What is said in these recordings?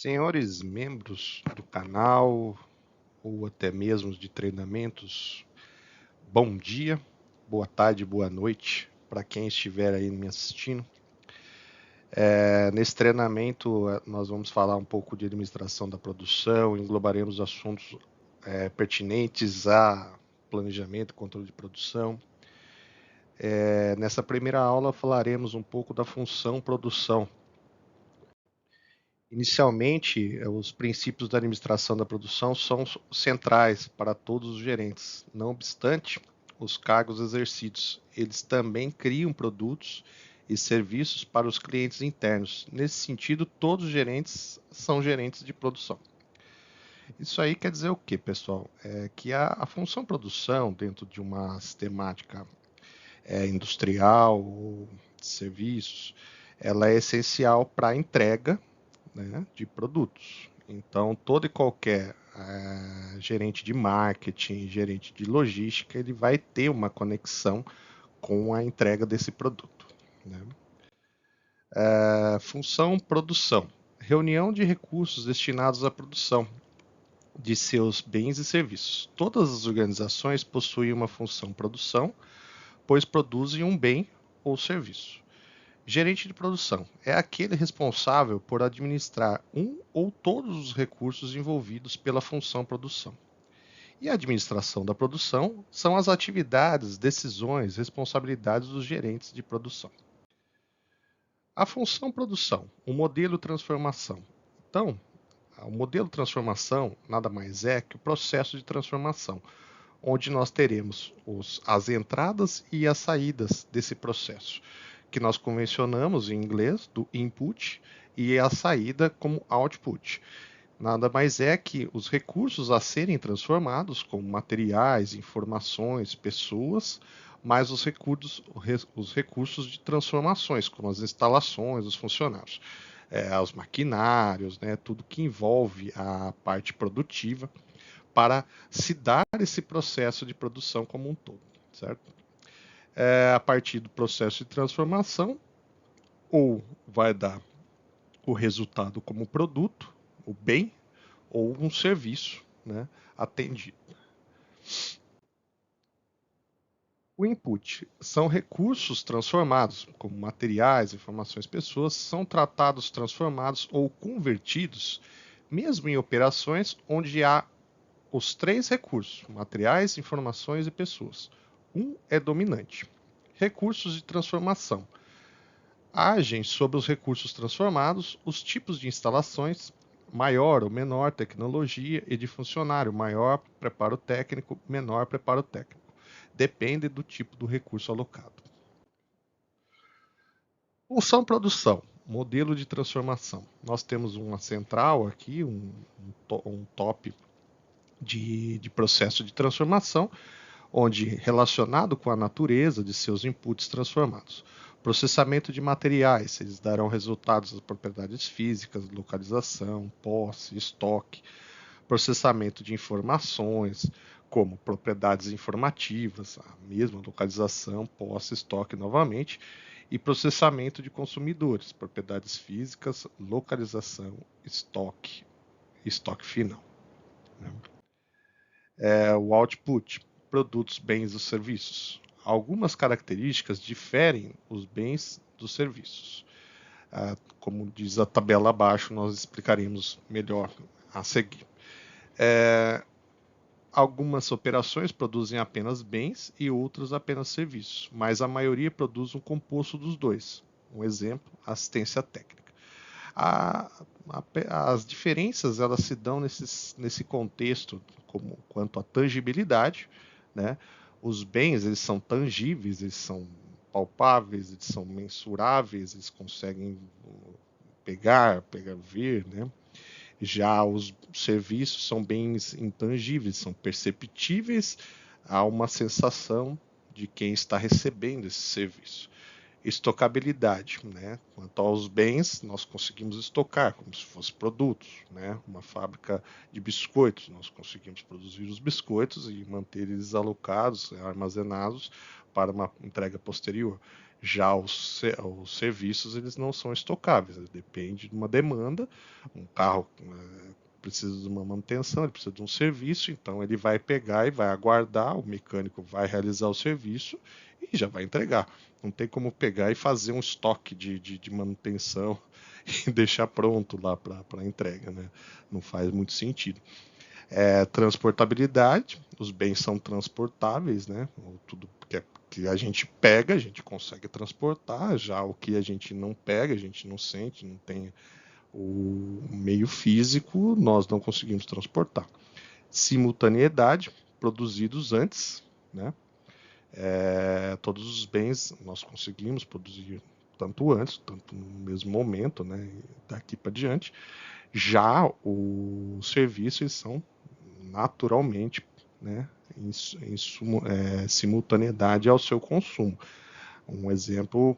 Senhores membros do canal, ou até mesmo de treinamentos, bom dia, boa tarde, boa noite para quem estiver aí me assistindo. Nesse treinamento nós vamos falar um pouco de administração da produção, englobaremos assuntos pertinentes a planejamento e controle de produção. Nessa primeira aula falaremos um pouco da função produção. Inicialmente, os princípios da administração da produção são centrais para todos os gerentes. Não obstante, os cargos exercidos, eles também criam produtos e serviços para os clientes internos. Nesse sentido, todos os gerentes são gerentes de produção. Isso aí quer dizer o quê, pessoal? É que a função produção dentro de uma sistemática industrial ou de serviços, ela é essencial para a entrega, né, de produtos. Então, todo e qualquer gerente de marketing, gerente de logística, ele vai ter uma conexão com a entrega desse produto. Né? Função produção. Reunião de recursos destinados à produção de seus bens e serviços. Todas as organizações possuem uma função produção, pois produzem um bem ou serviço. Gerente de produção é aquele responsável por administrar um ou todos os recursos envolvidos pela função produção. E a administração da produção são as atividades, decisões, responsabilidades dos gerentes de produção. A função produção, o modelo transformação. Então, o modelo transformação nada mais é que o processo de transformação, onde nós teremos as entradas e as saídas desse processo, que nós convencionamos em inglês do input e a saída como output. Nada mais é que os recursos a serem transformados, como materiais, informações, pessoas, mais os recursos de transformações, como as instalações, os funcionários, os maquinários, né, tudo que envolve a parte produtiva, para se dar esse processo de produção como um todo, certo? A partir do processo de transformação, ou vai dar o resultado como produto, o bem, ou um serviço, né, atendido. O input são recursos transformados, como materiais, informações, pessoas, são tratados, transformados ou convertidos, mesmo em operações onde há os três recursos, materiais, informações e pessoas. Um é dominante. Recursos de transformação. Agem sobre os recursos transformados os tipos de instalações, maior ou menor tecnologia, e de funcionário, maior preparo técnico, menor preparo técnico. Depende do tipo do recurso alocado. Função produção, modelo de transformação. Nós temos uma central aqui, um top de processo de transformação, onde relacionado com a natureza de seus inputs transformados. Processamento de materiais, eles darão resultados das propriedades físicas, localização, posse, estoque. Processamento de informações, como propriedades informativas, a mesma localização, posse, estoque novamente. E processamento de consumidores, propriedades físicas, localização, estoque final. O output, produtos, bens ou serviços. Algumas características diferem os bens dos serviços. Como diz a tabela abaixo, nós explicaremos melhor a seguir. Algumas operações produzem apenas bens e outras apenas serviços, mas a maioria produz um composto dos dois. Um exemplo, assistência técnica. As diferenças elas se dão nesse contexto quanto à tangibilidade, né? Os bens eles são tangíveis, eles são palpáveis, eles são mensuráveis, eles conseguem pegar, ver, né? Já os serviços são bens intangíveis, são perceptíveis, há uma sensação de quem está recebendo esse serviço. Estocabilidade, né? Quanto aos bens, nós conseguimos estocar como se fossem produtos, né? Uma fábrica de biscoitos, nós conseguimos produzir os biscoitos e manter eles alocados, armazenados para uma entrega posterior. Já os serviços, eles não são estocáveis, depende de uma demanda. Um carro precisa de uma manutenção, ele precisa de um serviço, então ele vai pegar e vai aguardar, o mecânico vai realizar o serviço e já vai entregar. Não tem como pegar e fazer um estoque de manutenção e deixar pronto lá para entrega, né? Não faz muito sentido. Transportabilidade, os bens são transportáveis, né? Tudo que a gente pega, a gente consegue transportar, já o que a gente não pega, a gente não sente, não tem o meio físico, nós não conseguimos transportar. Simultaneidade, produzidos antes, né? Todos os bens nós conseguimos produzir tanto antes, tanto no mesmo momento, né? Daqui para diante. Já os serviços são naturalmente, né, simultaneidade ao seu consumo. Um exemplo,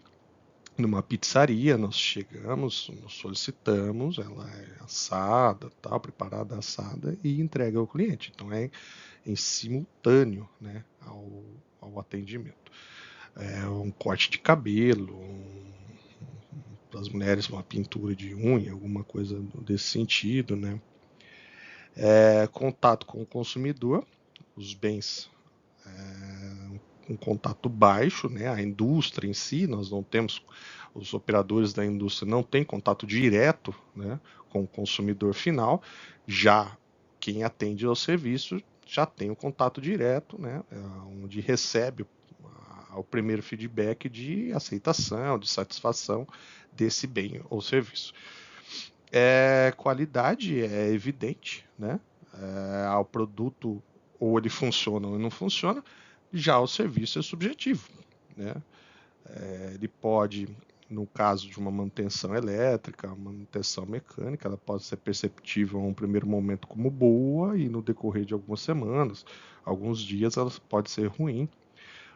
numa pizzaria, nós chegamos, nós solicitamos, ela é assada, tal, preparada assada e entrega ao cliente. Então é em simultâneo, né, ao atendimento. Um corte de cabelo, para as mulheres uma pintura de unha, alguma coisa desse sentido, né? Contato com o consumidor, os bens um contato baixo, né? A indústria em si, nós não temos, os operadores da indústria não têm contato direto, né, com o consumidor final, já quem atende ao serviço já tem o contato direto, né, onde recebe o primeiro feedback de aceitação, de satisfação desse bem ou serviço. Qualidade é evidente, né? O produto ou ele funciona ou não funciona, já o serviço é subjetivo, né? Ele pode, no caso de uma manutenção elétrica, uma manutenção mecânica, ela pode ser perceptível em um primeiro momento como boa e no decorrer de algumas semanas, alguns dias, ela pode ser ruim.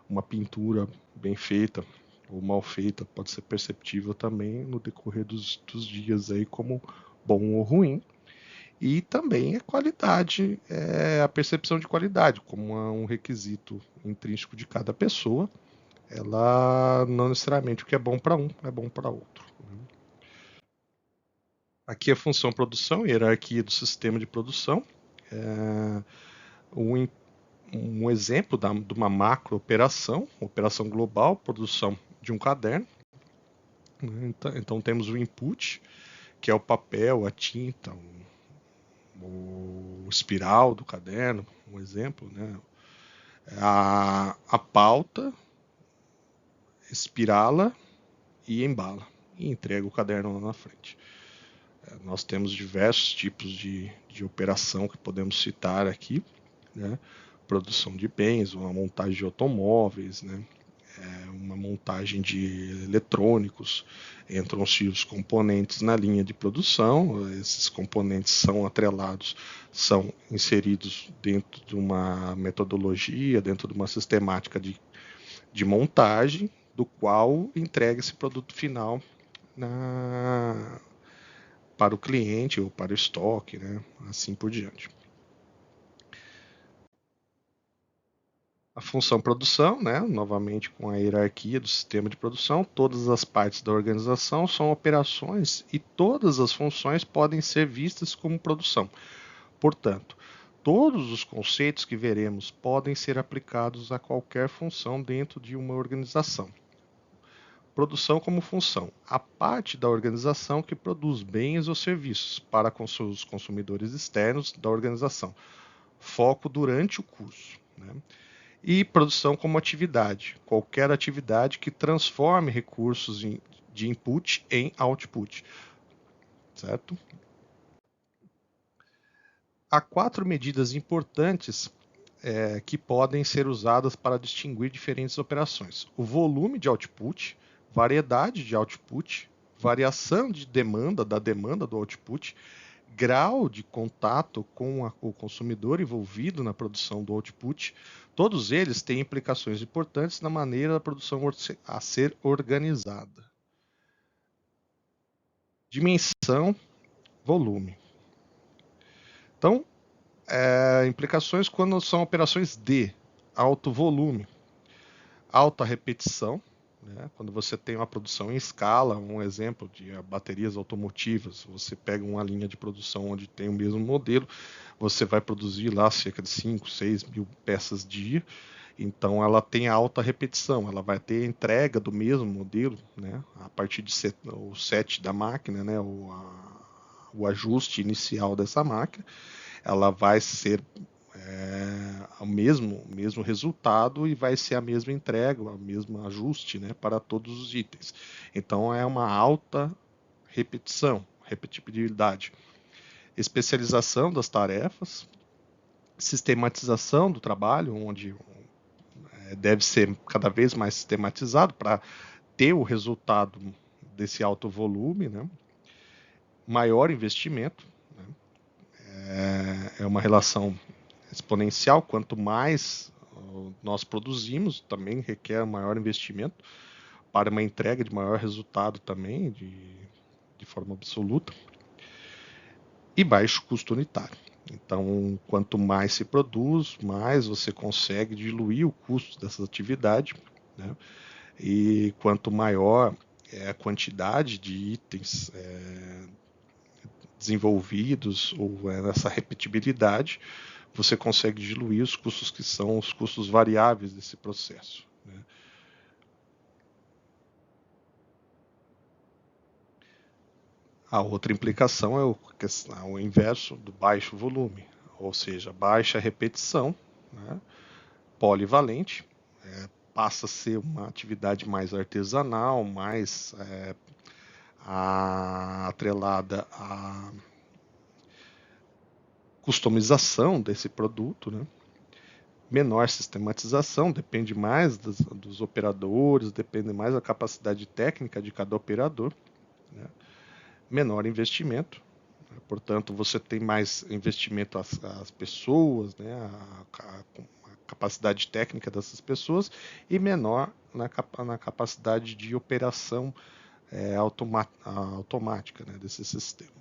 Uma pintura bem feita ou mal feita pode ser perceptível também no decorrer dos dias aí como bom ou ruim. E também a qualidade, a percepção de qualidade, como um requisito intrínseco de cada pessoa, ela não necessariamente o que é bom para um é bom para outro. Aqui a função produção, hierarquia do sistema de produção. Um exemplo de uma macro operação, operação global, produção de um caderno. Então temos o input, que é o papel, a tinta, o espiral do caderno, um exemplo, né? A pauta, espirala e embala e entrega o caderno lá na frente. Nós temos diversos tipos de operação que podemos citar aqui, né? Produção de bens, uma montagem de automóveis, né? Uma montagem de eletrônicos, entram-se os componentes na linha de produção, esses componentes são atrelados, são inseridos dentro de uma metodologia, dentro de uma sistemática de montagem, do qual entrega esse produto final para o cliente ou para o estoque, né? Assim por diante. A função produção, né, novamente com a hierarquia do sistema de produção, todas as partes da organização são operações e todas as funções podem ser vistas como produção. Portanto, todos os conceitos que veremos podem ser aplicados a qualquer função dentro de uma organização. Produção como função, a parte da organização que produz bens ou serviços para os consumidores externos da organização. Foco durante o curso, né? E produção como atividade, qualquer atividade que transforme recursos de input em output, certo? Há 4 medidas importantes que podem ser usadas para distinguir diferentes operações: o volume de output, variedade de output, variação de demanda da demanda do output, grau de contato com o consumidor envolvido na produção do output. Todos eles têm implicações importantes na maneira da produção a ser organizada. Dimensão, volume. Então, implicações quando são operações de alto volume, alta repetição, né? Quando você tem uma produção em escala, um exemplo de baterias automotivas, você pega uma linha de produção onde tem o mesmo modelo, você vai produzir lá cerca de 5, 6 mil peças dia, então ela tem alta repetição, ela vai ter entrega do mesmo modelo, né? A partir de o set da máquina, né? O ajuste inicial dessa máquina, ela vai ser o mesmo resultado e vai ser a mesma entrega, o mesmo ajuste, né, para todos os itens. Então é uma alta repetição, repetibilidade, especialização das tarefas, sistematização do trabalho, onde deve ser cada vez mais sistematizado para ter o resultado desse alto volume, né? Maior investimento, né? É uma relação exponencial, quanto mais nós produzimos, também requer maior investimento para uma entrega de maior resultado também, de forma absoluta, e baixo custo unitário. Então, quanto mais se produz, mais você consegue diluir o custo dessa atividade, né? E quanto maior é a quantidade de itens desenvolvidos ou essa repetibilidade, você consegue diluir os custos que são os custos variáveis desse processo, né? A outra implicação é o inverso do baixo volume, ou seja, baixa repetição, né? Polivalente, passa a ser uma atividade mais artesanal, mais atrelada à customização desse produto, né? Menor sistematização, depende mais dos operadores, depende mais da capacidade técnica de cada operador, né? Menor investimento, né? Portanto, você tem mais investimento às pessoas, né? A capacidade técnica dessas pessoas e menor na capacidade de operação automática, né, desse sistema.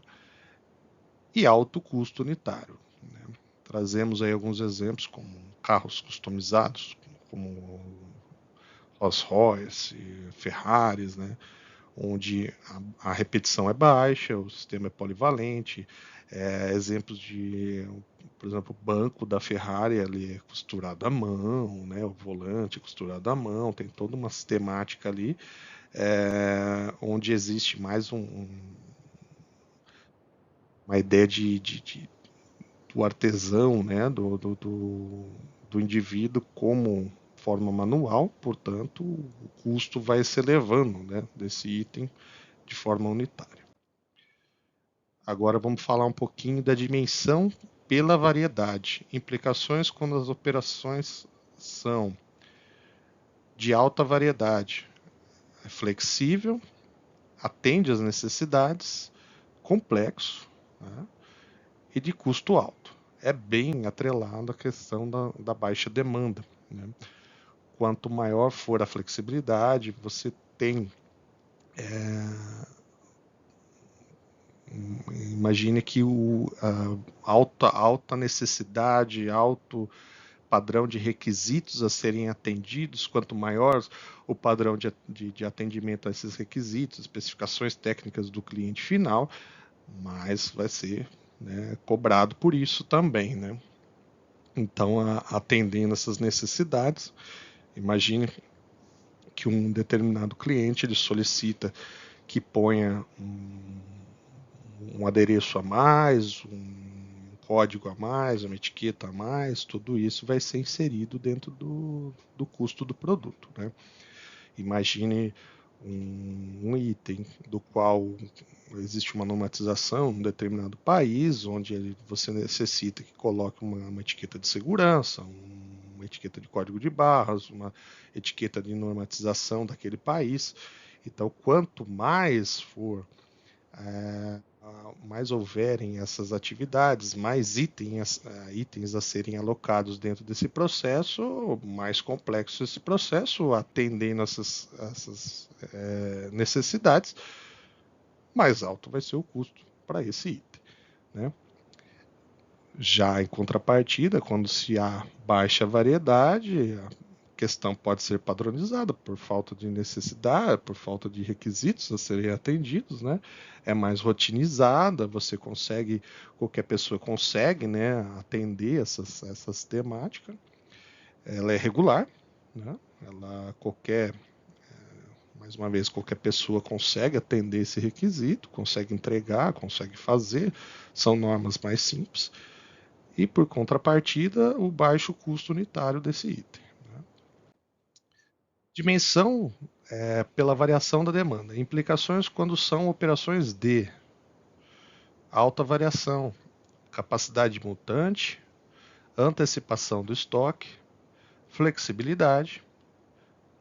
E alto custo unitário, né? Trazemos aí alguns exemplos como carros customizados, como Rolls-Royce, Ferraris, né? Onde a repetição é baixa, o sistema é polivalente. Exemplos de, por exemplo, o banco da Ferrari ele é costurado à mão, né? O volante é costurado à mão, tem toda uma sistemática ali, onde existe mais uma ideia do artesão, né? Do indivíduo como forma manual, portanto, o custo vai se elevando, né, desse item de forma unitária. Agora vamos falar um pouquinho da dimensão pela variedade. Implicações quando as operações são de alta variedade. É flexível, atende às necessidades, complexo, né, e de custo alto. É bem atrelado à questão da baixa demanda, né? Quanto maior for a flexibilidade, você tem imagine que a alta necessidade, alto padrão de requisitos a serem atendidos, quanto maior o padrão de atendimento a esses requisitos, especificações técnicas do cliente final, mais vai ser, né, cobrado por isso também, né? Então, atendendo essas necessidades, imagine que um determinado cliente ele solicita que ponha um adereço a mais, um código a mais, uma etiqueta a mais, tudo isso vai ser inserido dentro do custo do produto, né? Imagine um item do qual existe uma normatização em um determinado país, onde você necessita que coloque uma etiqueta de segurança, uma etiqueta de código de barras, uma etiqueta de normatização daquele país. Então, quanto mais for mais houverem essas atividades, mais itens a serem alocados dentro desse processo, mais complexo esse processo, atendendo essas necessidades, mais alto vai ser o custo para esse item, né? Já em contrapartida, quando se há baixa variedade, questão pode ser padronizada por falta de necessidade, por falta de requisitos a serem atendidos, né? É mais rotinizada, qualquer pessoa consegue, né, atender essas temáticas. Ela é regular, né? Mais uma vez, qualquer pessoa consegue atender esse requisito, consegue entregar, consegue fazer, são normas mais simples. E por contrapartida, o baixo custo unitário desse item. Dimensão pela variação da demanda. Implicações quando são operações de alta variação, capacidade mutante, antecipação do estoque, flexibilidade,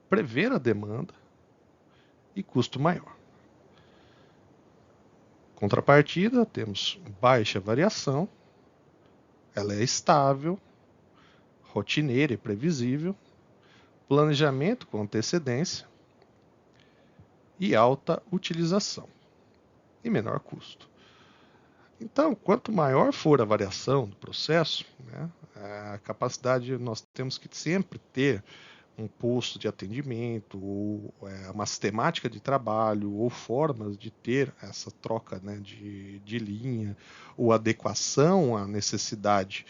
prever a demanda e custo maior. Contrapartida, temos baixa variação, ela é estável, rotineira e previsível, planejamento com antecedência e alta utilização e menor custo. Então, quanto maior for a variação do processo, né, a capacidade, nós temos que sempre ter um posto de atendimento, ou uma sistemática de trabalho, ou formas de ter essa troca, né, de linha, ou adequação à necessidade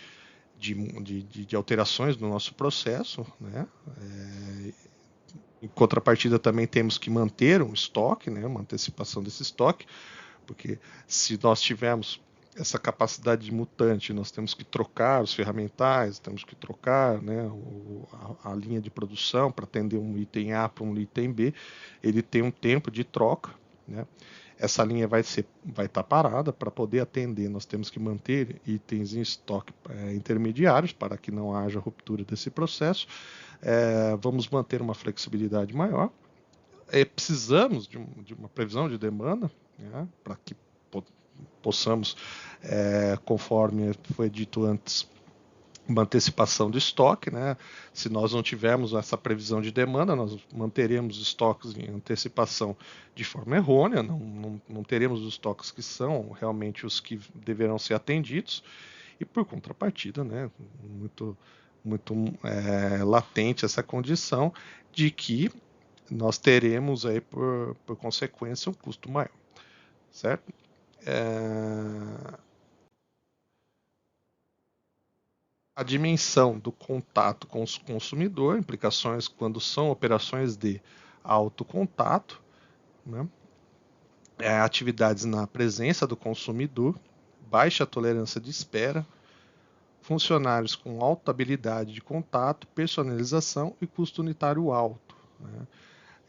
de alterações no nosso processo, né? Em contrapartida, também temos que manter um estoque, né, uma antecipação desse estoque, porque se nós tivermos essa capacidade de mutante, nós temos que trocar os ferramentais, temos que trocar, né, a linha de produção para atender um item A para um item B, ele tem um tempo de troca, né? Essa linha vai estar parada para poder atender. Nós temos que manter itens em estoque intermediários para que não haja ruptura desse processo. Vamos manter uma flexibilidade maior. Precisamos de uma previsão de demanda, né, para que possamos, conforme foi dito antes, uma antecipação do estoque, né? Se nós não tivermos essa previsão de demanda, nós manteremos estoques em antecipação de forma errônea, não teremos os estoques que são realmente os que deverão ser atendidos, e por contrapartida, né, muito latente essa condição de que nós teremos aí por consequência um custo maior, certo? A dimensão do contato com o consumidor, implicações quando são operações de alto contato, né? Atividades na presença do consumidor, baixa tolerância de espera, funcionários com alta habilidade de contato, personalização e custo unitário alto, né?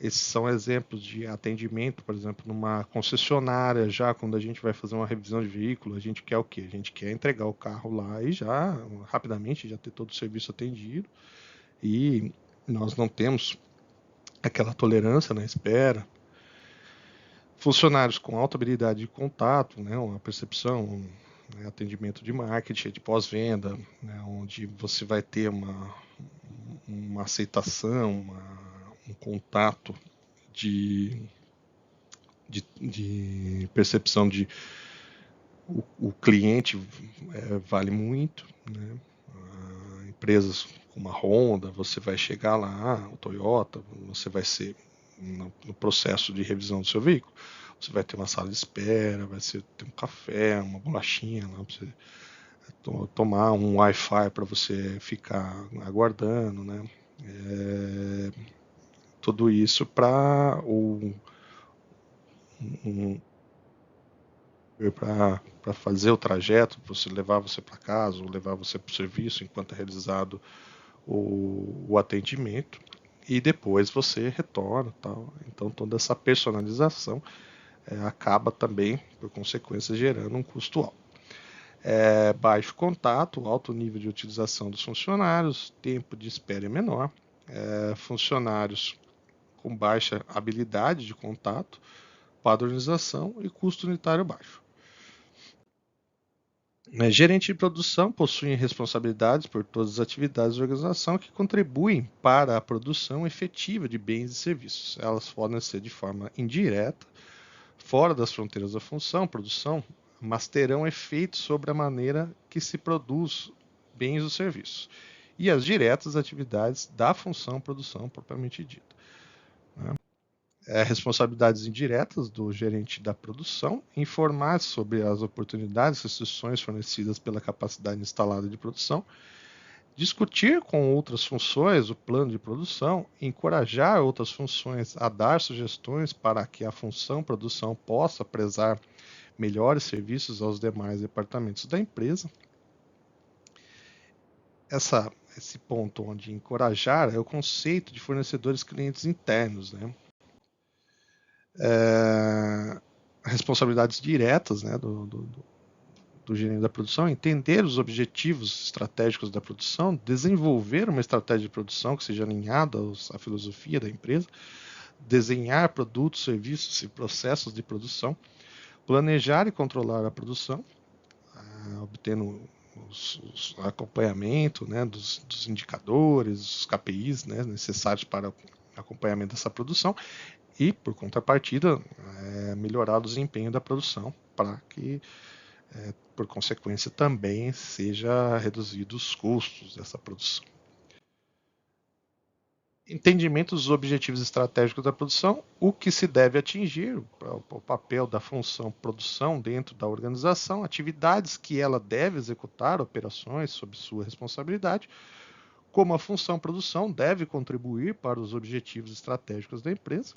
Esses são exemplos de atendimento, por exemplo, numa concessionária, já quando a gente vai fazer uma revisão de veículo, a gente quer o quê? A gente quer entregar o carro lá e já, rapidamente, já ter todo o serviço atendido. E nós não temos aquela tolerância na espera. Funcionários com alta habilidade de contato, né, uma percepção, né, atendimento de marketing, de pós-venda, né, onde você vai ter uma aceitação, um contato de percepção de o cliente vale muito, né? Empresas como a Honda, você vai chegar lá, o Toyota, você vai ser no processo de revisão do seu veículo, você vai ter uma sala de espera, vai ter um café, uma bolachinha lá para você tomar, um Wi-Fi para você ficar aguardando, né? Tudo isso para para fazer o trajeto, você levar você para casa ou levar você para o serviço enquanto é realizado o atendimento, e depois você retorna, tal. Então toda essa personalização acaba também, por consequência, gerando um custo alto. Baixo contato, alto nível de utilização dos funcionários, tempo de espera é menor, funcionários com baixa habilidade de contato, padronização e custo unitário baixo. Gerente de produção possui responsabilidades por todas as atividades da organização que contribuem para a produção efetiva de bens e serviços. Elas podem ser de forma indireta, fora das fronteiras da função, produção, mas terão efeitos sobre a maneira que se produz bens ou serviços. e as diretas atividades da função produção propriamente dita. Responsabilidades indiretas do gerente da produção, informar sobre as oportunidades e restrições fornecidas pela capacidade instalada de produção, discutir com outras funções o plano de produção, encorajar outras funções a dar sugestões para que a função produção possa prestar melhores serviços aos demais departamentos da empresa. Esse ponto onde encorajar é o conceito de fornecedores clientes internos, né? Responsabilidades diretas, né, do gerente da produção, entender os objetivos estratégicos da produção, desenvolver uma estratégia de produção que seja alinhada à filosofia da empresa, desenhar produtos, serviços e processos de produção, planejar e controlar a produção, obtendo o acompanhamento, né, dos indicadores, os KPIs, né, necessários para o acompanhamento dessa produção e, por contrapartida, melhorar o desempenho da produção para que, por consequência, também seja reduzidos os custos dessa produção. Entendimento dos objetivos estratégicos da produção, o que se deve atingir, o papel da função produção dentro da organização, atividades que ela deve executar, operações sob sua responsabilidade, como a função produção deve contribuir para os objetivos estratégicos da empresa,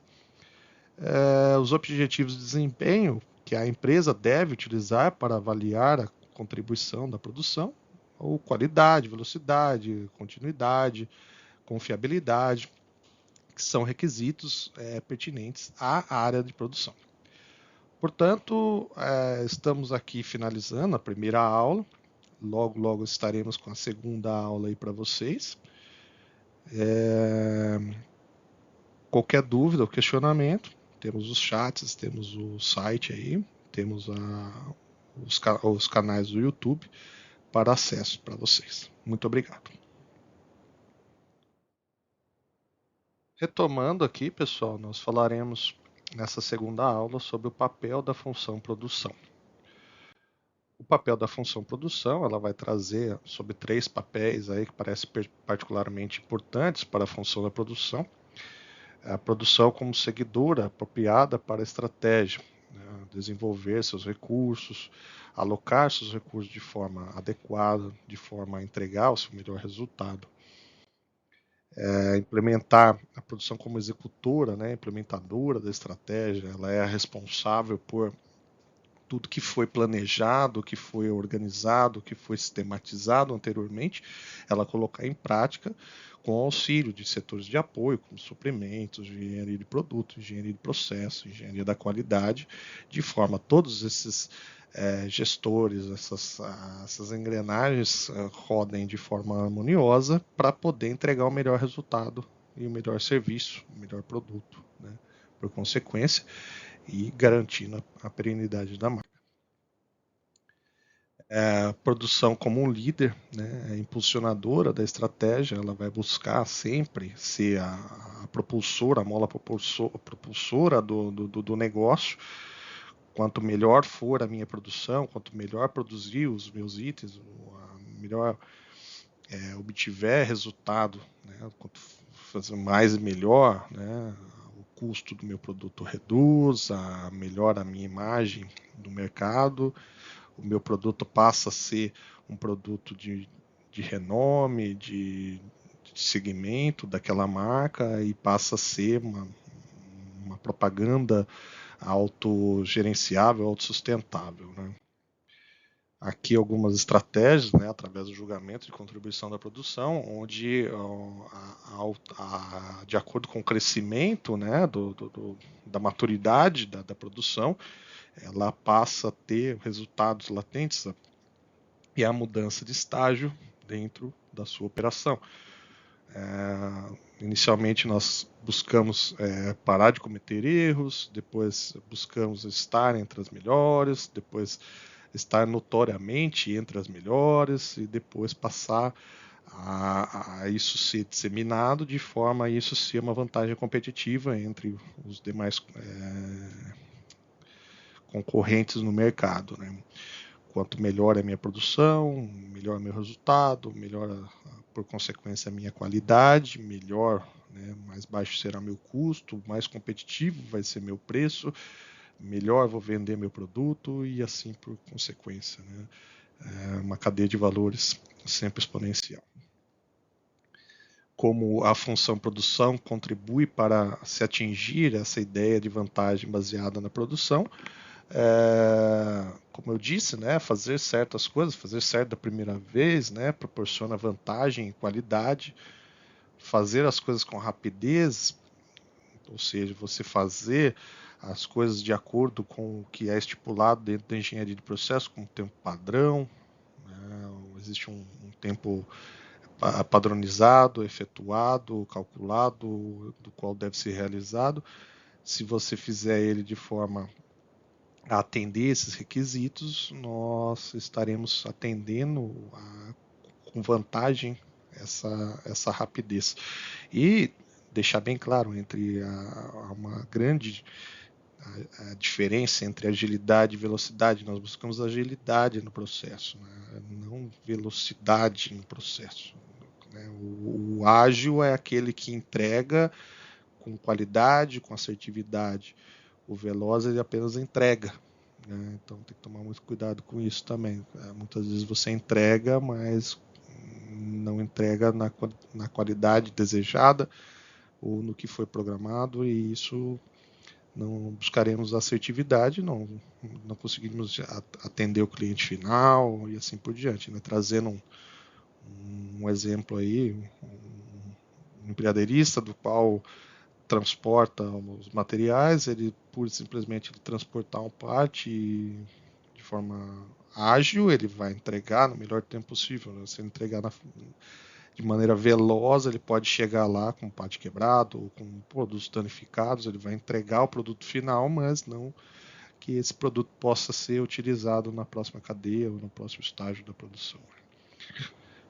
os objetivos de desempenho que a empresa deve utilizar para avaliar a contribuição da produção, ou qualidade, velocidade, continuidade, confiabilidade, que são requisitos pertinentes à área de produção. Portanto, estamos aqui finalizando a primeira aula. Logo estaremos com a segunda aula aí para vocês. Qualquer dúvida ou questionamento, temos os chats, temos o site aí, temos os canais do YouTube para acesso para vocês. Muito obrigado. Retomando aqui, pessoal, nós falaremos nessa segunda aula sobre o papel da função produção. O papel da função produção, ela vai trazer sobre 3 papéis aí que parecem particularmente importantes para a função da produção. A produção como seguidora apropriada para a estratégia, né? Desenvolver seus recursos, alocar seus recursos de forma adequada, de forma a entregar o seu melhor resultado. Implementar a produção como executora, né, implementadora da estratégia, ela é a responsável por tudo que foi planejado, que foi organizado, que foi sistematizado anteriormente, ela colocar em prática com auxílio de setores de apoio, como suprimentos, engenharia de produto, engenharia de processo, engenharia da qualidade, de forma a todos esses gestores, essas engrenagens rodem de forma harmoniosa para poder entregar o melhor resultado e o melhor serviço, o melhor produto, né, por consequência, e garantindo a perenidade da marca. A produção como um líder, né, impulsionadora da estratégia, ela vai buscar sempre ser a propulsora, a mola propulsora do negócio. Quanto melhor for a minha produção, quanto melhor produzir os meus itens, melhor obtiver resultado, né, quanto fazer mais e melhor, né, o custo do meu produto reduz, melhora a minha imagem do mercado, o meu produto passa a ser um produto de renome, de segmento daquela marca e passa a ser uma propaganda autogerenciável, autossustentável, né? Aqui algumas estratégias, né, através do julgamento de contribuição da produção, onde, de acordo com o crescimento, né, da maturidade da produção, ela passa a ter resultados latentes e a mudança de estágio dentro da sua operação. Inicialmente nós buscamos parar de cometer erros, depois buscamos estar entre as melhores, depois estar notoriamente entre as melhores e depois passar a isso ser disseminado de forma a isso ser uma vantagem competitiva entre os demais concorrentes no mercado, né? Quanto melhor é a minha produção, melhor é o meu resultado, melhor por consequência, a minha qualidade, melhor, né, mais baixo será meu custo, mais competitivo vai ser meu preço, melhor vou vender meu produto e assim por consequência, né? Uma cadeia de valores sempre exponencial. Como a função produção contribui para se atingir essa ideia de vantagem baseada na produção, como eu disse, né, fazer certas coisas, fazer certo da primeira vez, né, proporciona vantagem e qualidade. Fazer as coisas com rapidez, ou seja, você fazer as coisas de acordo com o que é estipulado dentro da engenharia de processo, com o tempo padrão, né, existe um tempo padronizado, efetuado, calculado, do qual deve ser realizado. Se você fizer ele de forma a atender esses requisitos, nós estaremos atendendo com vantagem essa rapidez. E deixar bem claro entre uma grande a diferença entre agilidade e velocidade. Nós buscamos agilidade no processo, né? Não velocidade no processo. Né? O ágil é aquele que entrega com qualidade, com assertividade. O veloz ele apenas entrega. Né? Então tem que tomar muito cuidado com isso também. Muitas vezes você entrega, mas não entrega na qualidade desejada ou no que foi programado, e isso não buscaremos assertividade, não conseguimos atender o cliente final e assim por diante. Né? Trazendo um exemplo aí, um empregadeirista do qual transporta os materiais, ele pura e simplesmente transportar uma parte de forma ágil, ele vai entregar no melhor tempo possível. Né? Se ele entregar de maneira veloz, ele pode chegar lá com parte quebrado ou com produtos danificados, ele vai entregar o produto final, mas não que esse produto possa ser utilizado na próxima cadeia ou no próximo estágio da produção.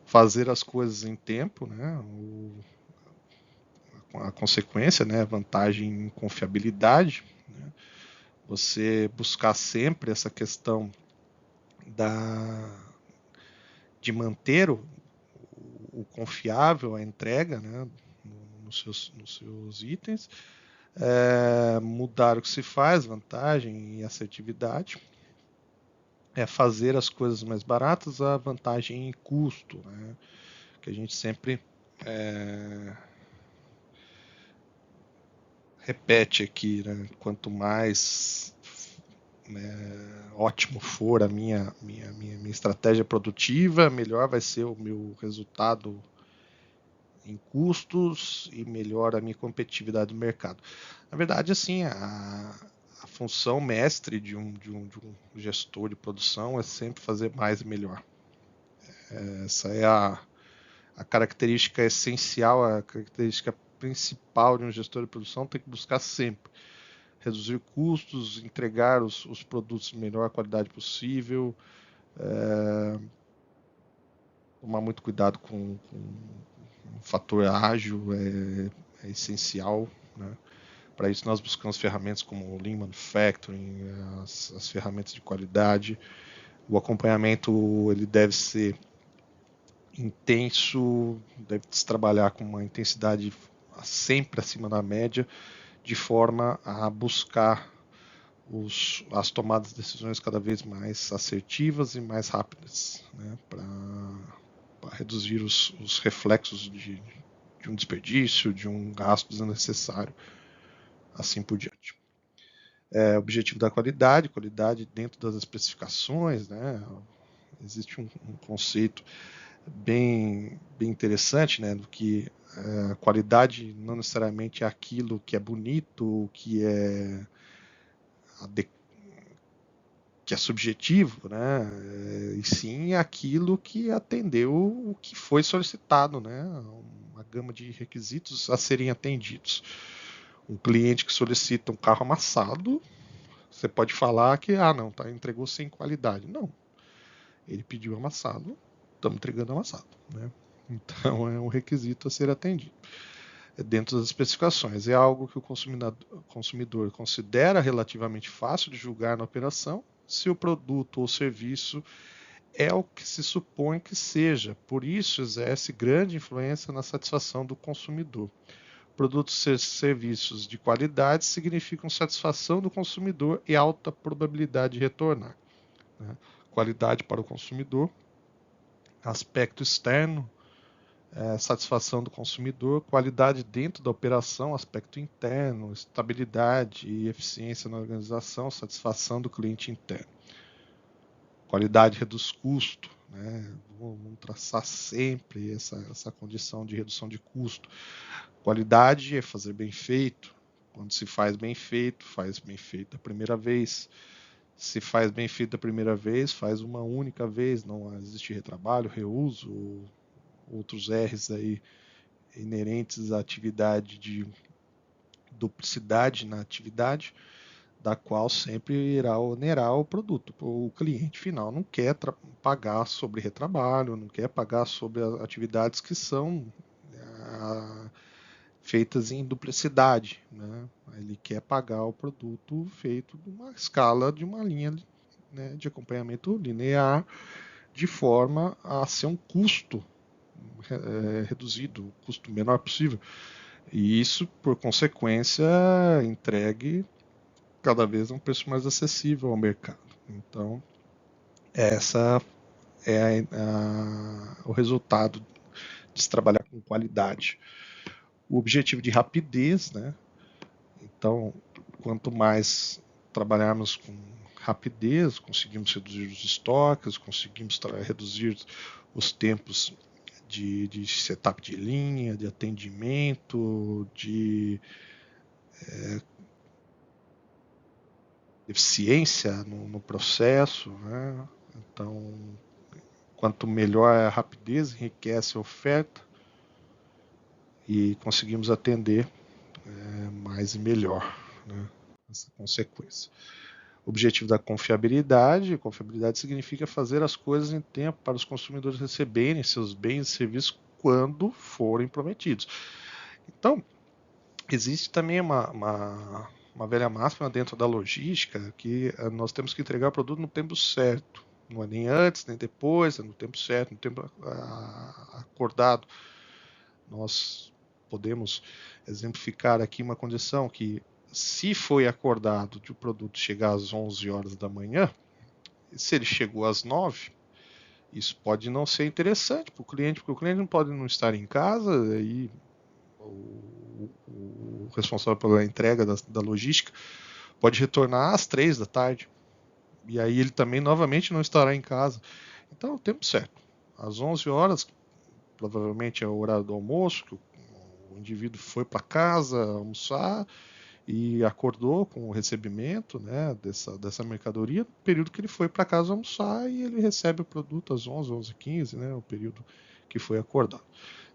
Fazer as coisas em tempo, né? A consequência, né? Vantagem em confiabilidade, né? Você buscar sempre essa questão de manter o confiável, a entrega, né, nos seus itens, mudar o que se faz, vantagem e assertividade, fazer as coisas mais baratas, a vantagem em custo, né, que a gente sempre repete aqui, né, quanto mais ótimo for a minha estratégia produtiva, melhor vai ser o meu resultado em custos e melhora a minha competitividade no mercado. Na verdade, assim, a função mestre de um gestor de produção é sempre fazer mais e melhor. Essa é a característica essencial, a característica principal de um gestor de produção, tem que buscar sempre reduzir custos, entregar os produtos de melhor qualidade possível, tomar muito cuidado com o fator ágil, é essencial, né? Para isso nós buscamos ferramentas como o Lean Manufacturing, as ferramentas de qualidade. O acompanhamento ele deve ser intenso, deve se trabalhar com uma intensidade sempre acima da média, de forma a buscar as tomadas de decisões cada vez mais assertivas e mais rápidas, né, para reduzir os reflexos de um desperdício, de um gasto desnecessário, assim por diante. Objetivo da qualidade dentro das especificações, né? Existe um conceito bem interessante, né, do que a qualidade não necessariamente é aquilo que é bonito, que é subjetivo, né? E sim aquilo que atendeu o que foi solicitado, né? Uma gama de requisitos a serem atendidos. Um cliente que solicita um carro amassado, você pode falar que não, entregou sem qualidade. Não, ele pediu amassado, estamos entregando amassado, né? Então é um requisito a ser atendido. Dentro das especificações, é algo que o consumidor considera relativamente fácil de julgar na operação, se o produto ou serviço é o que se supõe que seja, por isso exerce grande influência na satisfação do consumidor. Produtos e serviços de qualidade significam satisfação do consumidor e alta probabilidade de retornar. Né? Qualidade para o consumidor, aspecto externo, satisfação do consumidor, qualidade dentro da operação, aspecto interno, estabilidade e eficiência na organização, satisfação do cliente interno. Qualidade reduz custo, né? Vamos traçar sempre essa condição de redução de custo. Qualidade é fazer bem feito. Quando se faz bem feito da primeira vez. Se faz bem feito da primeira vez, faz uma única vez, não existe retrabalho, reuso, outros R's aí inerentes à atividade de duplicidade na atividade, da qual sempre irá onerar o produto. O cliente final não quer pagar sobre retrabalho, não quer pagar sobre atividades que são feitas em duplicidade, né? Ele quer pagar o produto feito numa escala de uma linha, né, de acompanhamento linear, de forma a ser um custo reduzido, o custo menor possível. E isso, por consequência, entregue cada vez a um preço mais acessível ao mercado. Então, essa é o resultado de se trabalhar com qualidade. O objetivo de rapidez, né? Então, quanto mais trabalharmos com rapidez, conseguimos reduzir os estoques, conseguimos reduzir os tempos de setup de linha, de atendimento, de eficiência no processo, né? Então, quanto melhor a rapidez, enriquece a oferta e conseguimos atender mais e melhor, né? Essa consequência. Objetivo da confiabilidade. Confiabilidade significa fazer as coisas em tempo para os consumidores receberem seus bens e serviços quando forem prometidos. Então, existe também uma velha máxima dentro da logística que nós temos que entregar o produto no tempo certo. Não é nem antes, nem depois, é no tempo certo, no tempo acordado. Nós podemos exemplificar aqui uma condição que, se foi acordado de o produto chegar às 11 horas da manhã, se ele chegou às 9, isso pode não ser interessante para o cliente, porque o cliente não pode não estar em casa, e o responsável pela entrega da logística pode retornar às 3 da tarde. E aí ele também novamente não estará em casa. Então, o tempo certo. Às 11 horas, provavelmente é o horário do almoço, que o indivíduo foi para casa almoçar e acordou com o recebimento, né, dessa mercadoria, no período que ele foi para casa almoçar, e ele recebe o produto às 11, 11h15, né, o período que foi acordado.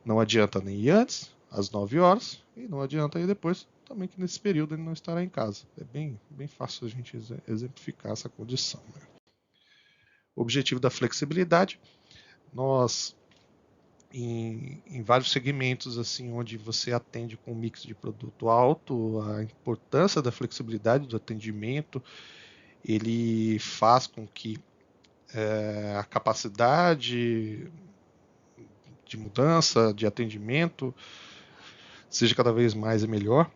Não adianta nem ir antes, às 9 horas, e não adianta ir depois, também que nesse período ele não estará em casa. É bem fácil a gente exemplificar essa condição. Né? O objetivo da flexibilidade, nós em vários segmentos assim onde você atende com um mix de produto alto, a importância da flexibilidade do atendimento, ele faz com que a capacidade de mudança, de atendimento, seja cada vez mais e melhor.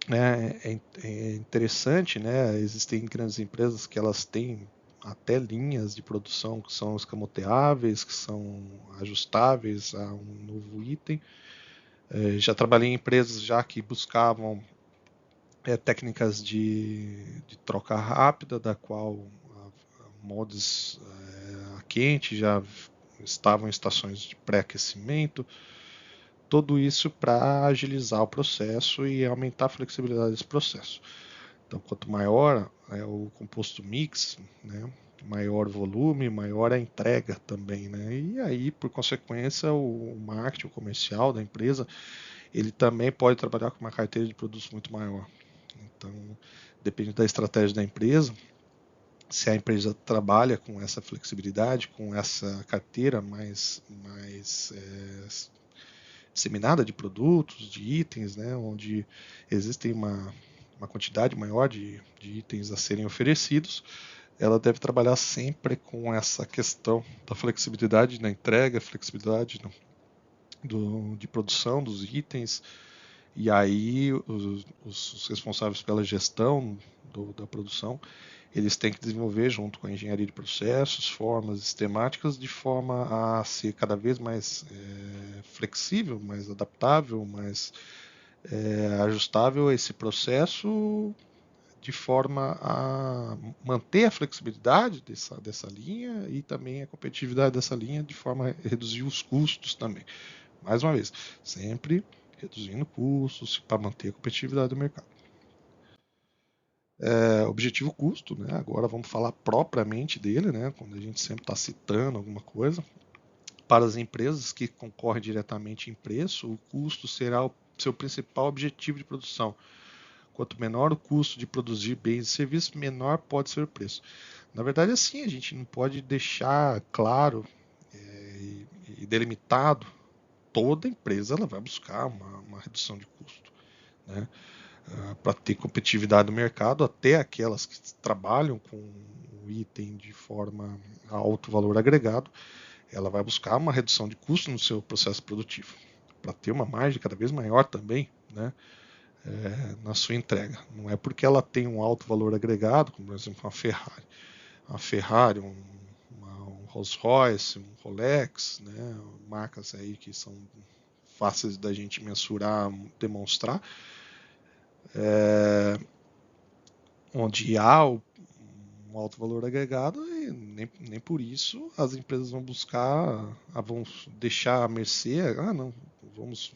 Né? É interessante, né? Existem grandes empresas que elas têm até linhas de produção que são escamoteáveis, que são ajustáveis a um novo item. Já trabalhei em empresas já que buscavam técnicas de troca rápida, da qual moldes a quente já estavam em estações de pré-aquecimento. Tudo isso para agilizar o processo e aumentar a flexibilidade desse processo. Então, quanto maior o composto mix, né, maior o volume, maior a entrega também. Né? E aí, por consequência, o marketing, o comercial da empresa, ele também pode trabalhar com uma carteira de produtos muito maior. Então, depende da estratégia da empresa. Se a empresa trabalha com essa flexibilidade, com essa carteira mais disseminada de produtos, de itens, né, onde existem uma quantidade maior de itens a serem oferecidos, ela deve trabalhar sempre com essa questão da flexibilidade na entrega, flexibilidade de produção dos itens, e aí os responsáveis pela gestão da produção, eles têm que desenvolver junto com a engenharia de processos, formas sistemáticas de forma a ser cada vez mais flexível, mais adaptável, mais ajustável a esse processo, de forma a manter a flexibilidade dessa linha e também a competitividade dessa linha, de forma a reduzir os custos também. Mais uma vez, sempre reduzindo custos para manter a competitividade do mercado. Objetivo custo, né? Agora vamos falar propriamente dele, né? Quando a gente sempre está citando alguma coisa. Para as empresas que concorrem diretamente em preço, o custo será o seu principal objetivo de produção. Quanto menor o custo de produzir bens e serviços, menor pode ser o preço. Na verdade, assim, a gente não pode deixar claro e delimitado. Toda empresa ela vai buscar uma redução de custo, né? Para ter competitividade no mercado, até aquelas que trabalham com o item de forma a alto valor agregado, ela vai buscar uma redução de custo no seu processo produtivo, para ter uma margem cada vez maior também, né? Na sua entrega. Não é porque ela tem um alto valor agregado, como por exemplo uma Ferrari, um Rolls Royce, um Rolex, né? Marcas aí que são fáceis da gente mensurar, demonstrar, onde há um alto valor agregado e nem por isso as empresas vão buscar, vão deixar à mercê, não,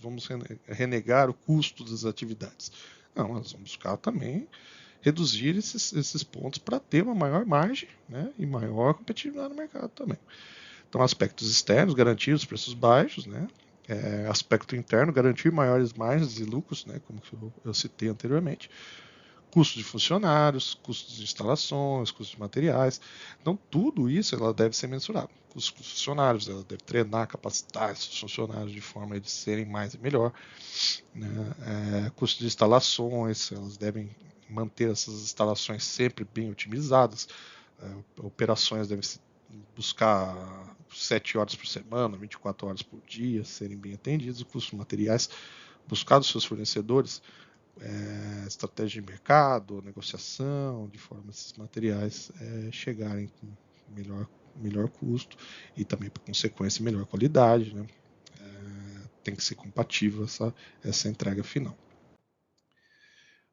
vamos renegar o custo das atividades. Não, elas vão buscar também reduzir esses pontos para ter uma maior margem, né, e maior competitividade no mercado também. Então, aspectos externos, garantir os preços baixos, né, aspecto interno, garantir maiores margens e lucros, né, como eu citei anteriormente, custos de funcionários, custos de instalações, custos de materiais. Então, tudo isso ela deve ser mensurado. Custos de funcionários, ela deve treinar, capacitar esses funcionários de forma a eles serem mais e melhor. Né? Custos de instalações, elas devem manter essas instalações sempre bem otimizadas. Operações devem buscar 7 horas por semana, 24 horas por dia, serem bem atendidos. Custos de materiais, buscar dos seus fornecedores estratégia de mercado, negociação, de forma a esses materiais chegarem com melhor custo e também, por consequência, melhor qualidade. Né? Tem que ser compatível essa entrega final.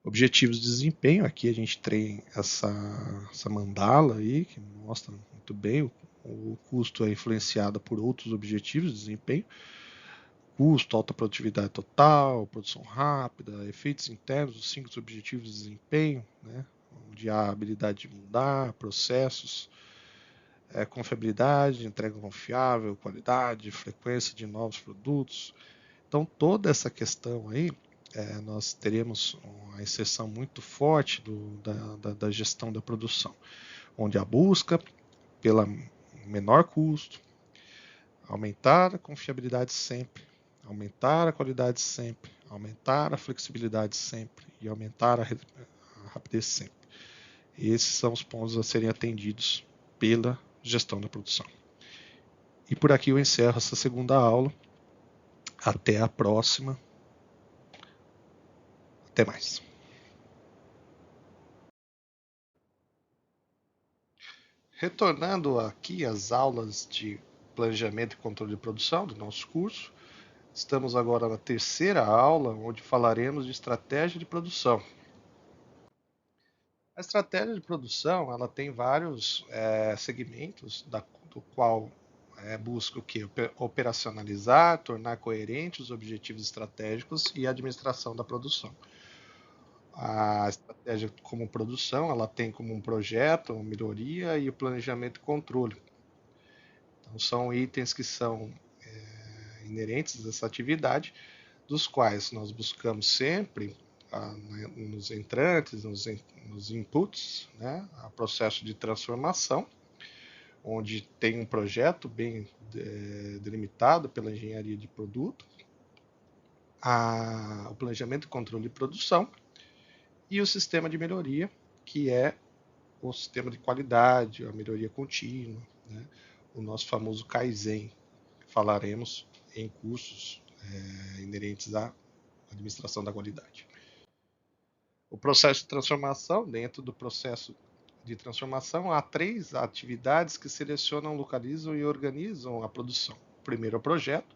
Objetivos de desempenho, aqui a gente tem essa mandala aí, que mostra muito bem o custo é influenciado por outros objetivos de desempenho. Custo, alta produtividade total, produção rápida, efeitos internos, os 5 objetivos de desempenho, né? Onde há a habilidade de mudar, processos, confiabilidade, entrega confiável, qualidade, frequência de novos produtos. Então, toda essa questão aí, nós teremos uma inserção muito forte da gestão da produção, onde a busca pela menor custo, aumentar a confiabilidade sempre, aumentar a qualidade sempre, aumentar a flexibilidade sempre e aumentar a rapidez sempre. Esses são os pontos a serem atendidos pela gestão da produção. E por aqui eu encerro essa segunda aula. Até a próxima. Até mais. Retornando aqui às aulas de planejamento e controle de produção do nosso curso, estamos agora na terceira aula, onde falaremos de estratégia de produção. A estratégia de produção ela tem vários segmentos, do qual busca o que? Operacionalizar, tornar coerentes os objetivos estratégicos e a administração da produção. A estratégia como produção, ela tem como um projeto, uma melhoria e o planejamento e controle. Então, são itens que são inerentes a essa atividade, dos quais nós buscamos sempre nos entrantes, nos inputs, né, a processo de transformação, onde tem um projeto bem delimitado pela engenharia de produto, o planejamento e controle de produção e o sistema de melhoria, que é o sistema de qualidade, a melhoria contínua, né? O nosso famoso Kaizen, que falaremos em cursos inerentes à administração da qualidade. O processo de transformação, dentro do processo de transformação, há 3 atividades que selecionam, localizam e organizam a produção. Primeiro é o projeto,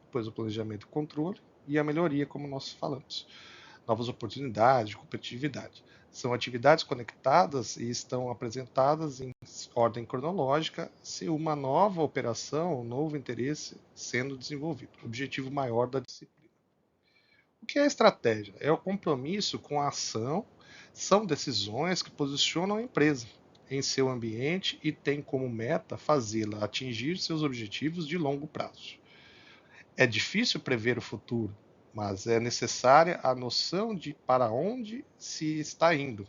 depois o planejamento e controle e a melhoria, como nós falamos. Novas oportunidades, competitividade. São atividades conectadas e estão apresentadas em ordem cronológica se uma nova operação, um novo interesse sendo desenvolvido. Objetivo maior da disciplina. O que é estratégia? É o compromisso com a ação, são decisões que posicionam a empresa em seu ambiente e tem como meta fazê-la atingir seus objetivos de longo prazo. É difícil prever o futuro, mas é necessária a noção de para onde se está indo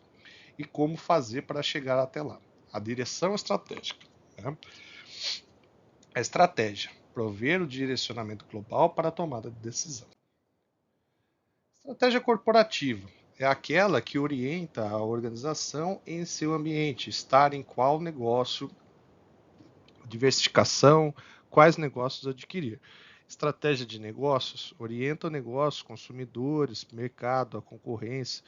e como fazer para chegar até lá. A direção estratégica. Né? A estratégia, prover o direcionamento global para a tomada de decisão. Estratégia corporativa é aquela que orienta a organização em seu ambiente, estar em qual negócio, diversificação, quais negócios adquirir. Estratégia de negócios orienta o negócio, consumidores, mercado, a concorrência,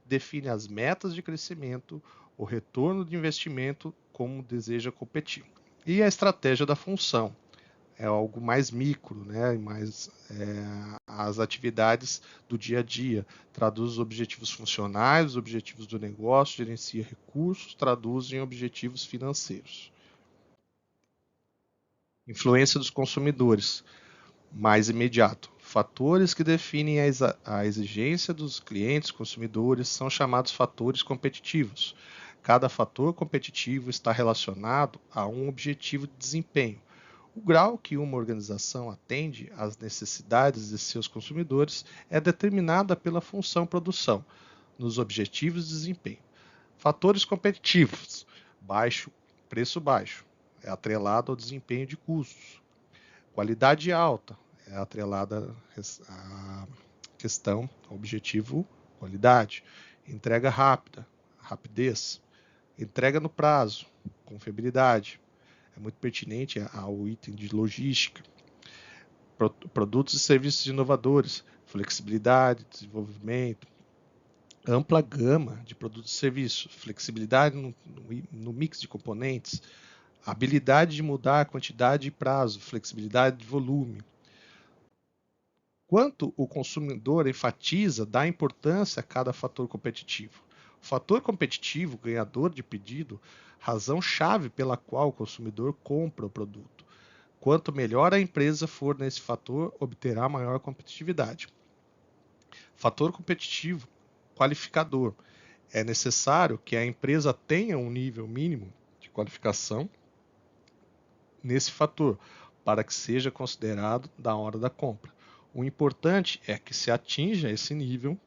define as metas de crescimento, o retorno de investimento, como deseja competir. E a estratégia da função é algo mais micro, né? Mais as atividades do dia a dia, traduz os objetivos funcionais, os objetivos do negócio, gerencia recursos, traduz em objetivos financeiros. Influência dos consumidores, mais imediato. Fatores que definem a exigência dos clientes, consumidores, são chamados fatores competitivos. Cada fator competitivo está relacionado a um objetivo de desempenho. O grau que uma organização atende às necessidades de seus consumidores é determinada pela função produção, nos objetivos de desempenho. Fatores competitivos, preço baixo, é atrelado ao desempenho de custos. Qualidade alta, é atrelada à questão, ao objetivo qualidade. Entrega rápida, rapidez. Entrega no prazo, confiabilidade. É muito pertinente ao item de logística. Produtos e serviços inovadores, flexibilidade, desenvolvimento, ampla gama de produtos e serviços, flexibilidade no mix de componentes, habilidade de mudar a quantidade e prazo, flexibilidade de volume. Quanto o consumidor enfatiza, dá importância a cada fator competitivo. O fator competitivo, ganhador de pedido, razão-chave pela qual o consumidor compra o produto. Quanto melhor a empresa for nesse fator, obterá maior competitividade. Fator competitivo, qualificador. É necessário que a empresa tenha um nível mínimo de qualificação nesse fator, para que seja considerado da hora da compra. O importante é que se atinja esse nível,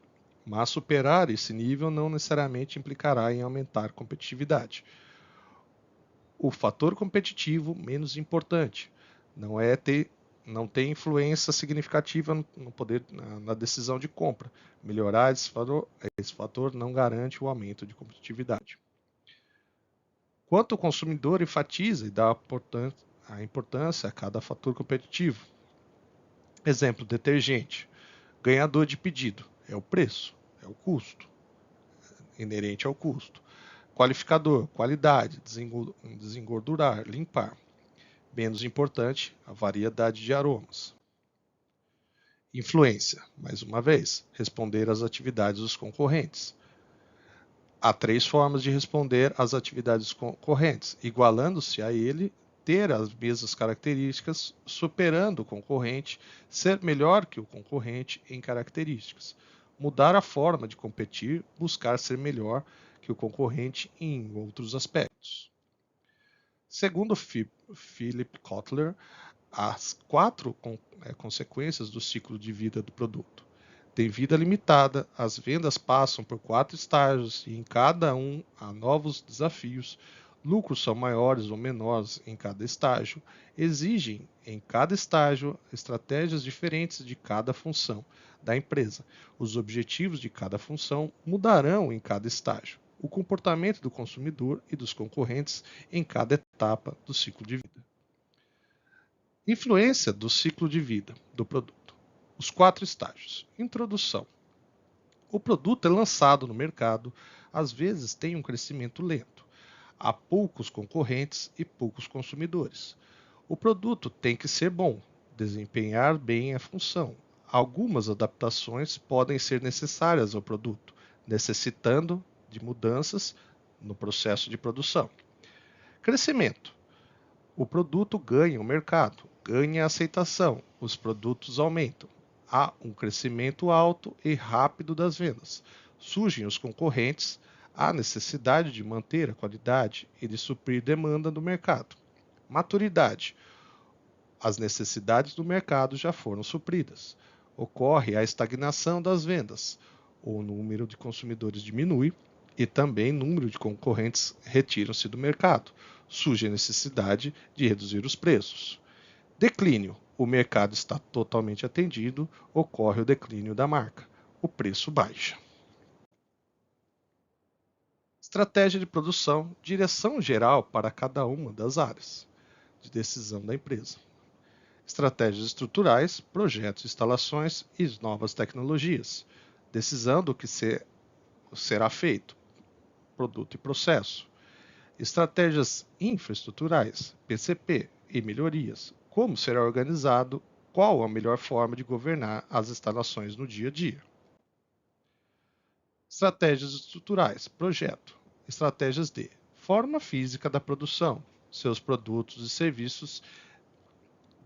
mas superar esse nível não necessariamente implicará em aumentar a competitividade. O fator competitivo menos importante não tem influência significativa no poder na decisão de compra. Melhorar esse fator não garante o aumento de competitividade. Quanto o consumidor enfatiza e dá a importância a cada fator competitivo. Exemplo, detergente. Ganhador de pedido é o preço, é o custo, inerente ao custo. Qualificador, qualidade, desengordurar, limpar. Menos importante, a variedade de aromas. Influência, mais uma vez, responder às atividades dos concorrentes. Há 3 formas de responder às atividades concorrentes, igualando-se a ele, ter as mesmas características, superando o concorrente, ser melhor que o concorrente em características, mudar a forma de competir, buscar ser melhor que o concorrente em outros aspectos. Segundo Philip Kotler, as 4 consequências do ciclo de vida do produto. Tem vida limitada, as vendas passam por 4 estágios e em cada um há novos desafios. Lucros são maiores ou menores em cada estágio, exigem em cada estágio estratégias diferentes de cada função da empresa. Os objetivos de cada função mudarão em cada estágio. o comportamento do consumidor e dos concorrentes em cada etapa do ciclo de vida. Influência do ciclo de vida do produto. Os 4 estágios. Introdução. O produto é lançado no mercado, às vezes tem um crescimento lento. Há poucos concorrentes e poucos consumidores. O produto tem que ser bom, desempenhar bem a função. Algumas adaptações podem ser necessárias ao produto, necessitando de mudanças no processo de produção. Crescimento. O produto ganha o mercado, ganha a aceitação, os produtos aumentam. Há um crescimento alto e rápido das vendas. Surgem os concorrentes, há necessidade de manter a qualidade e de suprir demanda do mercado. Maturidade. As necessidades do mercado já foram supridas. Ocorre a estagnação das vendas. O número de consumidores diminui e também o número de concorrentes retiram-se do mercado. Surge a necessidade de reduzir os preços. Declínio. O mercado está totalmente atendido, ocorre o declínio da marca. O preço baixa. Estratégia de produção, direção geral para cada uma das áreas de decisão da empresa. Estratégias estruturais, projetos, instalações e novas tecnologias. Decisão do que será feito, produto e processo. Estratégias infraestruturais, PCP e melhorias. Como será organizado, qual a melhor forma de governar as instalações no dia a dia. Estratégias estruturais, projeto. Estratégias de forma física da produção, seus produtos e serviços,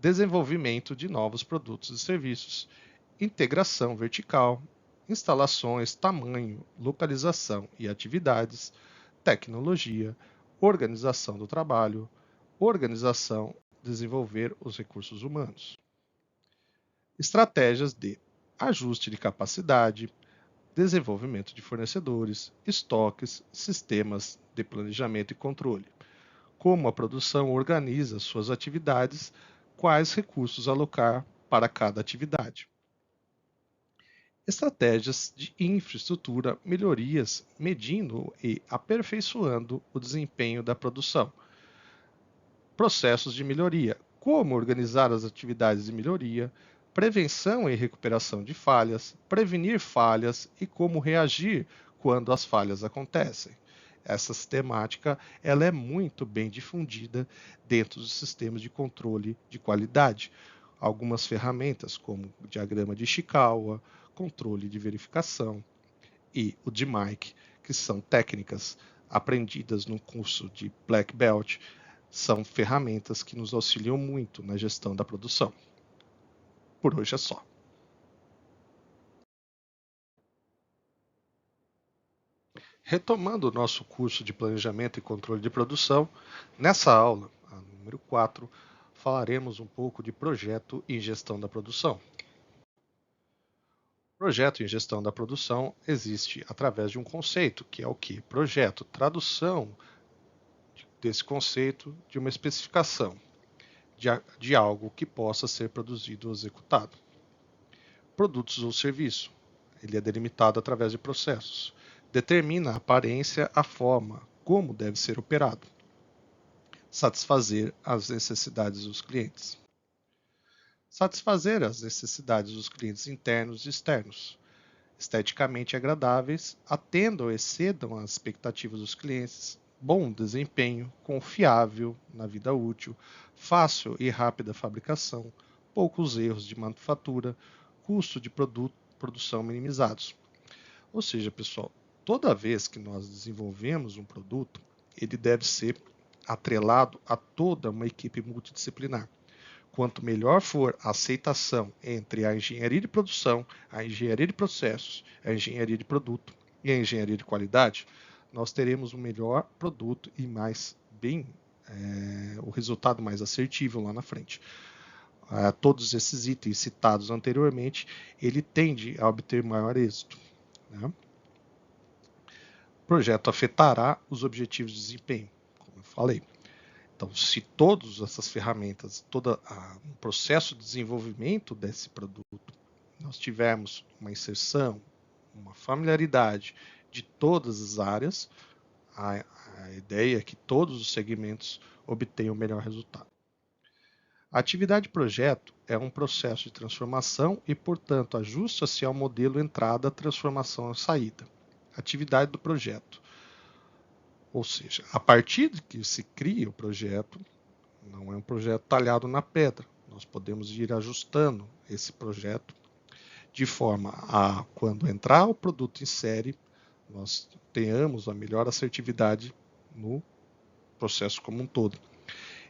desenvolvimento de novos produtos e serviços, integração vertical, instalações, tamanho, localização e atividades, tecnologia, organização do trabalho, organização, desenvolver os recursos humanos. Estratégias de ajuste de capacidade, desenvolvimento de fornecedores, estoques, sistemas de planejamento e controle. Como a produção organiza suas atividades, quais recursos alocar para cada atividade. Estratégias de infraestrutura, melhorias, medindo e aperfeiçoando o desempenho da produção. Processos de melhoria, como organizar as atividades de melhoria, prevenção e recuperação de falhas, prevenir falhas e como reagir quando as falhas acontecem. Essa sistemática ela é muito bem difundida dentro dos sistemas de controle de qualidade. Algumas ferramentas, como o diagrama de Ishikawa, controle de verificação e o DMAIC, que são técnicas aprendidas no curso de Black Belt, são ferramentas que nos auxiliam muito na gestão da produção. Por hoje é só. Retomando o nosso curso de Planejamento e Controle de Produção, nessa aula, a número 4, falaremos um pouco de projeto e gestão da produção. Projeto em gestão da produção existe através de um conceito, que é o que? Projeto, tradução desse conceito de uma especificação de algo que possa ser produzido ou executado. Produtos ou serviço, ele é delimitado através de processos. Determina a aparência, a forma, como deve ser operado. Satisfazer as necessidades dos clientes. Satisfazer as necessidades dos clientes internos e externos, esteticamente agradáveis, atendam e excedam as expectativas dos clientes, bom desempenho, confiável na vida útil, fácil e rápida fabricação, poucos erros de manufatura, custo de produção minimizados. Ou seja, pessoal, toda vez que nós desenvolvemos um produto, ele deve ser atrelado a toda uma equipe multidisciplinar. Quanto melhor for a aceitação entre a engenharia de produção, a engenharia de processos, a engenharia de produto e a engenharia de qualidade, nós teremos um melhor produto e o resultado mais assertivo lá na frente. Todos esses itens citados anteriormente, ele tende a obter maior êxito. Né? O projeto afetará os objetivos de desempenho, como eu falei. Então, se todas essas ferramentas, todo o processo de desenvolvimento desse produto, nós tivermos uma inserção, uma familiaridade de todas as áreas, a ideia é que todos os segmentos obtenham o melhor resultado. A atividade de projeto é um processo de transformação e, portanto, ajusta-se ao modelo entrada, transformação e saída. Atividade do projeto. Ou seja, a partir de que se cria o projeto, não é um projeto talhado na pedra. Nós podemos ir ajustando esse projeto de forma a, quando entrar o produto em série, nós tenhamos a melhor assertividade no processo como um todo.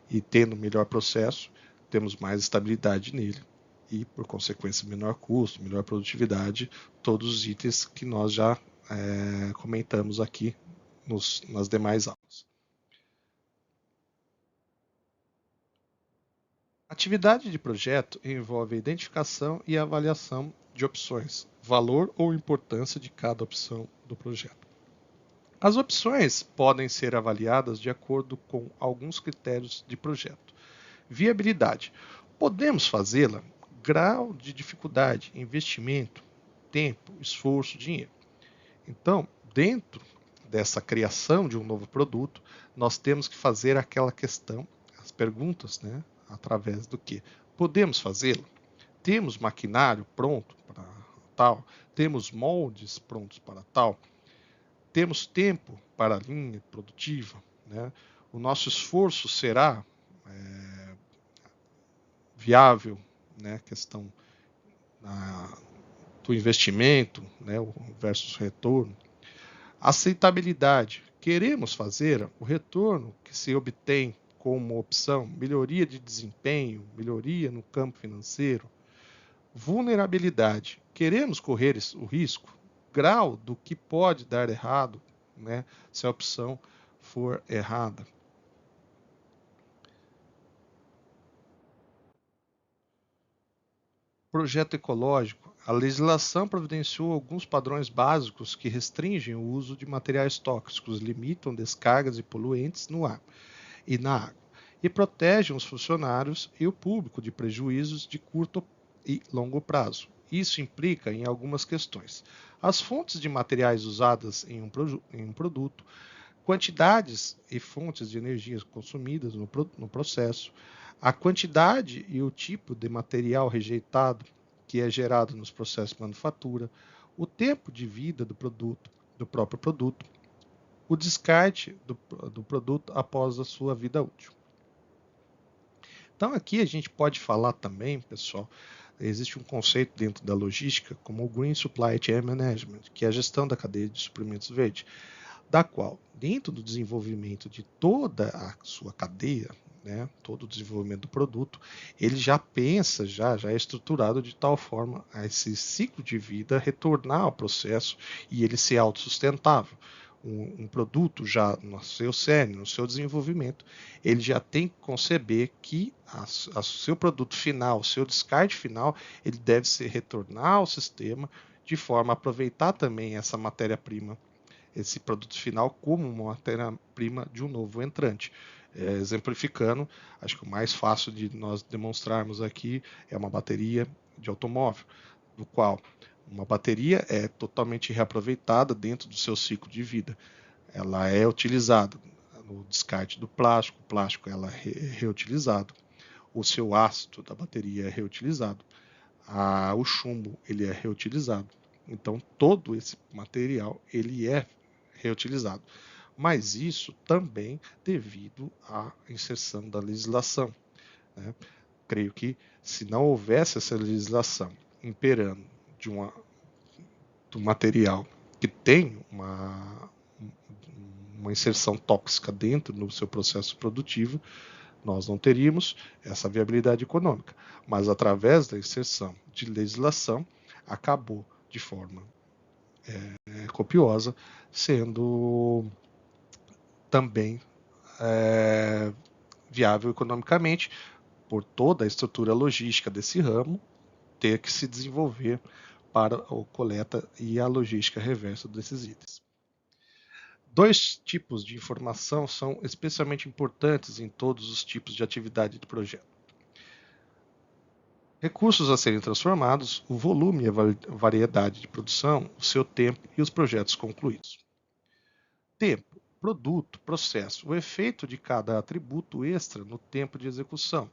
E tendo melhor processo, temos mais estabilidade nele e, por consequência, menor custo, melhor produtividade, todos os itens que nós já comentamos aqui nas demais aulas. A atividade de projeto envolve a identificação e avaliação de opções, valor ou importância de cada opção do projeto. As opções podem ser avaliadas de acordo com alguns critérios de projeto. Viabilidade. Podemos fazê-la? Grau de dificuldade, investimento, tempo, esforço, dinheiro. Então, dentro dessa criação de um novo produto, nós temos que fazer aquela questão, as perguntas, né? Através do que? Podemos fazê-lo? Temos maquinário pronto para tal? Temos moldes prontos para tal? Temos tempo para a linha produtiva? Né? O nosso esforço será viável, né? Questão do investimento, né? Versus retorno. Aceitabilidade. Queremos fazer o retorno que se obtém como opção, melhoria de desempenho, melhoria no campo financeiro. Vulnerabilidade. Queremos correr o risco, grau do que pode dar errado, né, se a opção for errada. Projeto ecológico. A legislação providenciou alguns padrões básicos que restringem o uso de materiais tóxicos, limitam descargas de poluentes no ar e na água, e protegem os funcionários e o público de prejuízos de curto e longo prazo. Isso implica em algumas questões. As fontes de materiais usadas em um produto, quantidades e fontes de energia consumidas no processo, a quantidade e o tipo de material rejeitado que é gerado nos processos de manufatura, o tempo de vida do próprio produto, o descarte do produto após a sua vida útil. Então aqui a gente pode falar também, pessoal, existe um conceito dentro da logística como o Green Supply Chain Management, que é a gestão da cadeia de suprimentos verde, da qual, dentro do desenvolvimento de toda a sua cadeia, né, todo o desenvolvimento do produto, ele já pensa, já é estruturado de tal forma a esse ciclo de vida retornar ao processo e ele ser autossustentável. Um produto já no seu cerne, no seu desenvolvimento, ele já tem que conceber que o seu produto final, o seu descarte final, ele deve se retornar ao sistema de forma a aproveitar também essa matéria-prima, esse produto final, como uma matéria-prima de um novo entrante. Exemplificando, acho que o mais fácil de nós demonstrarmos aqui é uma bateria de automóvel, do qual uma bateria é totalmente reaproveitada dentro do seu ciclo de vida. Ela é utilizada no descarte do plástico, o plástico ela é reutilizado, o seu ácido da bateria é reutilizado, o chumbo ele é reutilizado. Então todo esse material ele é reutilizado. Mas isso também devido à inserção da legislação. Né? Creio que se não houvesse essa legislação imperando do material que tem uma inserção tóxica dentro do seu processo produtivo, nós não teríamos essa viabilidade econômica. Mas através da inserção de legislação, acabou de forma copiosa, sendo também viável economicamente, por toda a estrutura logística desse ramo, ter que se desenvolver para a coleta e a logística reversa desses itens. Dois tipos de informação são especialmente importantes em todos os tipos de atividade de projeto. Recursos a serem transformados, o volume e a variedade de produção, o seu tempo e os projetos concluídos. Tempo. produto, processo, o efeito de cada atributo extra no tempo de execução,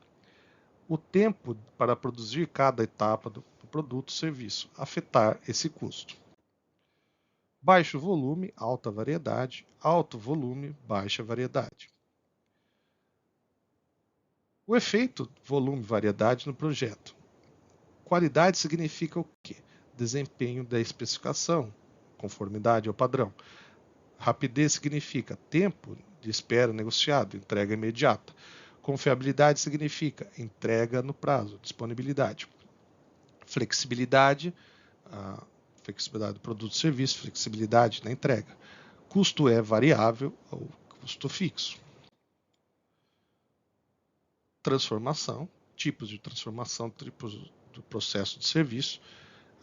o tempo para produzir cada etapa do produto, serviço, afetar esse custo. Baixo volume, alta variedade, alto volume, baixa variedade. O efeito volume-variedade no projeto. Qualidade significa o quê? Desempenho da especificação, conformidade ao padrão. Rapidez significa tempo de espera negociado, entrega imediata. Confiabilidade significa entrega no prazo, disponibilidade. Flexibilidade, a flexibilidade do produto e serviço, flexibilidade na entrega. Custo é variável ou custo fixo. Transformação, tipos de transformação, tipos do processo de serviço,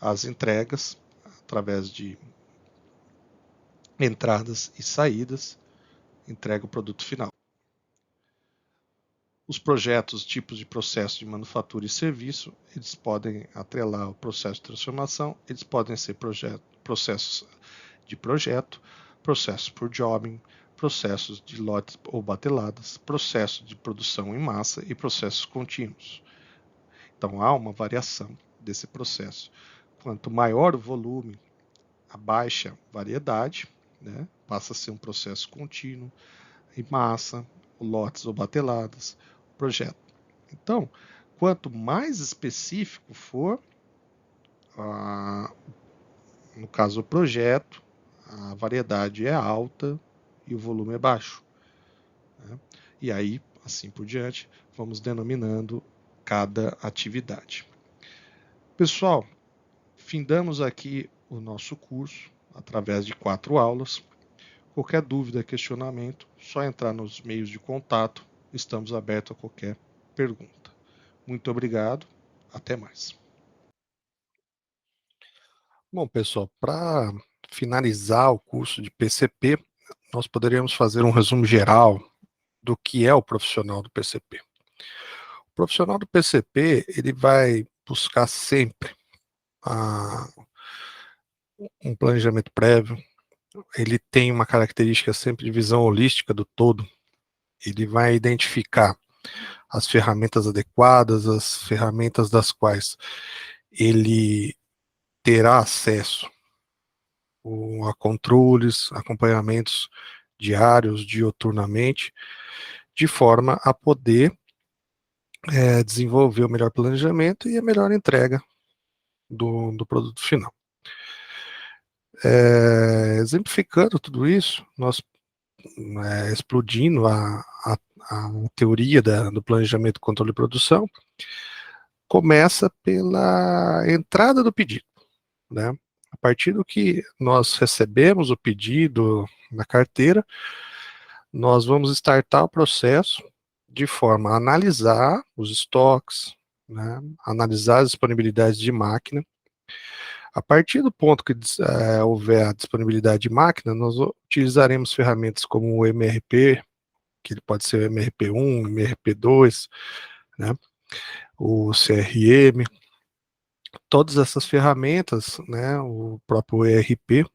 as entregas através de entradas e saídas, entrega o produto final. Os projetos, tipos de processo de manufatura e serviço, eles podem atrelar o processo de transformação, eles podem ser processos de projeto, processos por jobbing, processos de lotes ou bateladas, processos de produção em massa e processos contínuos. Então há uma variação desse processo. Quanto maior o volume, a baixa variedade, né, passa a ser um processo contínuo, em massa, lotes ou bateladas, projeto. Então, quanto mais específico for, no caso o projeto, a variedade é alta e o volume é baixo. Né? E aí, assim por diante, vamos denominando cada atividade. Pessoal, findamos aqui o nosso curso através de 4 aulas. Qualquer dúvida, questionamento, só entrar nos meios de contato. Estamos abertos a qualquer pergunta. Muito obrigado. Até mais. Bom, pessoal, para finalizar o curso de PCP, nós poderíamos fazer um resumo geral do que é o profissional do PCP. O profissional do PCP, ele vai buscar sempre um planejamento prévio, ele tem uma característica sempre de visão holística do todo, ele vai identificar as ferramentas adequadas, as ferramentas das quais ele terá acesso a controles, acompanhamentos diários, dioturnamente, de forma a poder desenvolver o melhor planejamento e a melhor entrega do produto final. Exemplificando tudo isso, nós explodindo a teoria do planejamento, controle e produção, começa pela entrada do pedido, né? A partir do que nós recebemos o pedido na carteira, nós vamos startar o processo de forma a analisar os estoques, né? Analisar as disponibilidades de máquina. A partir do ponto que houver a disponibilidade de máquina, nós utilizaremos ferramentas como o MRP, que ele pode ser o MRP1, MRP2, né? O CRM, todas essas ferramentas, né, o próprio ERP,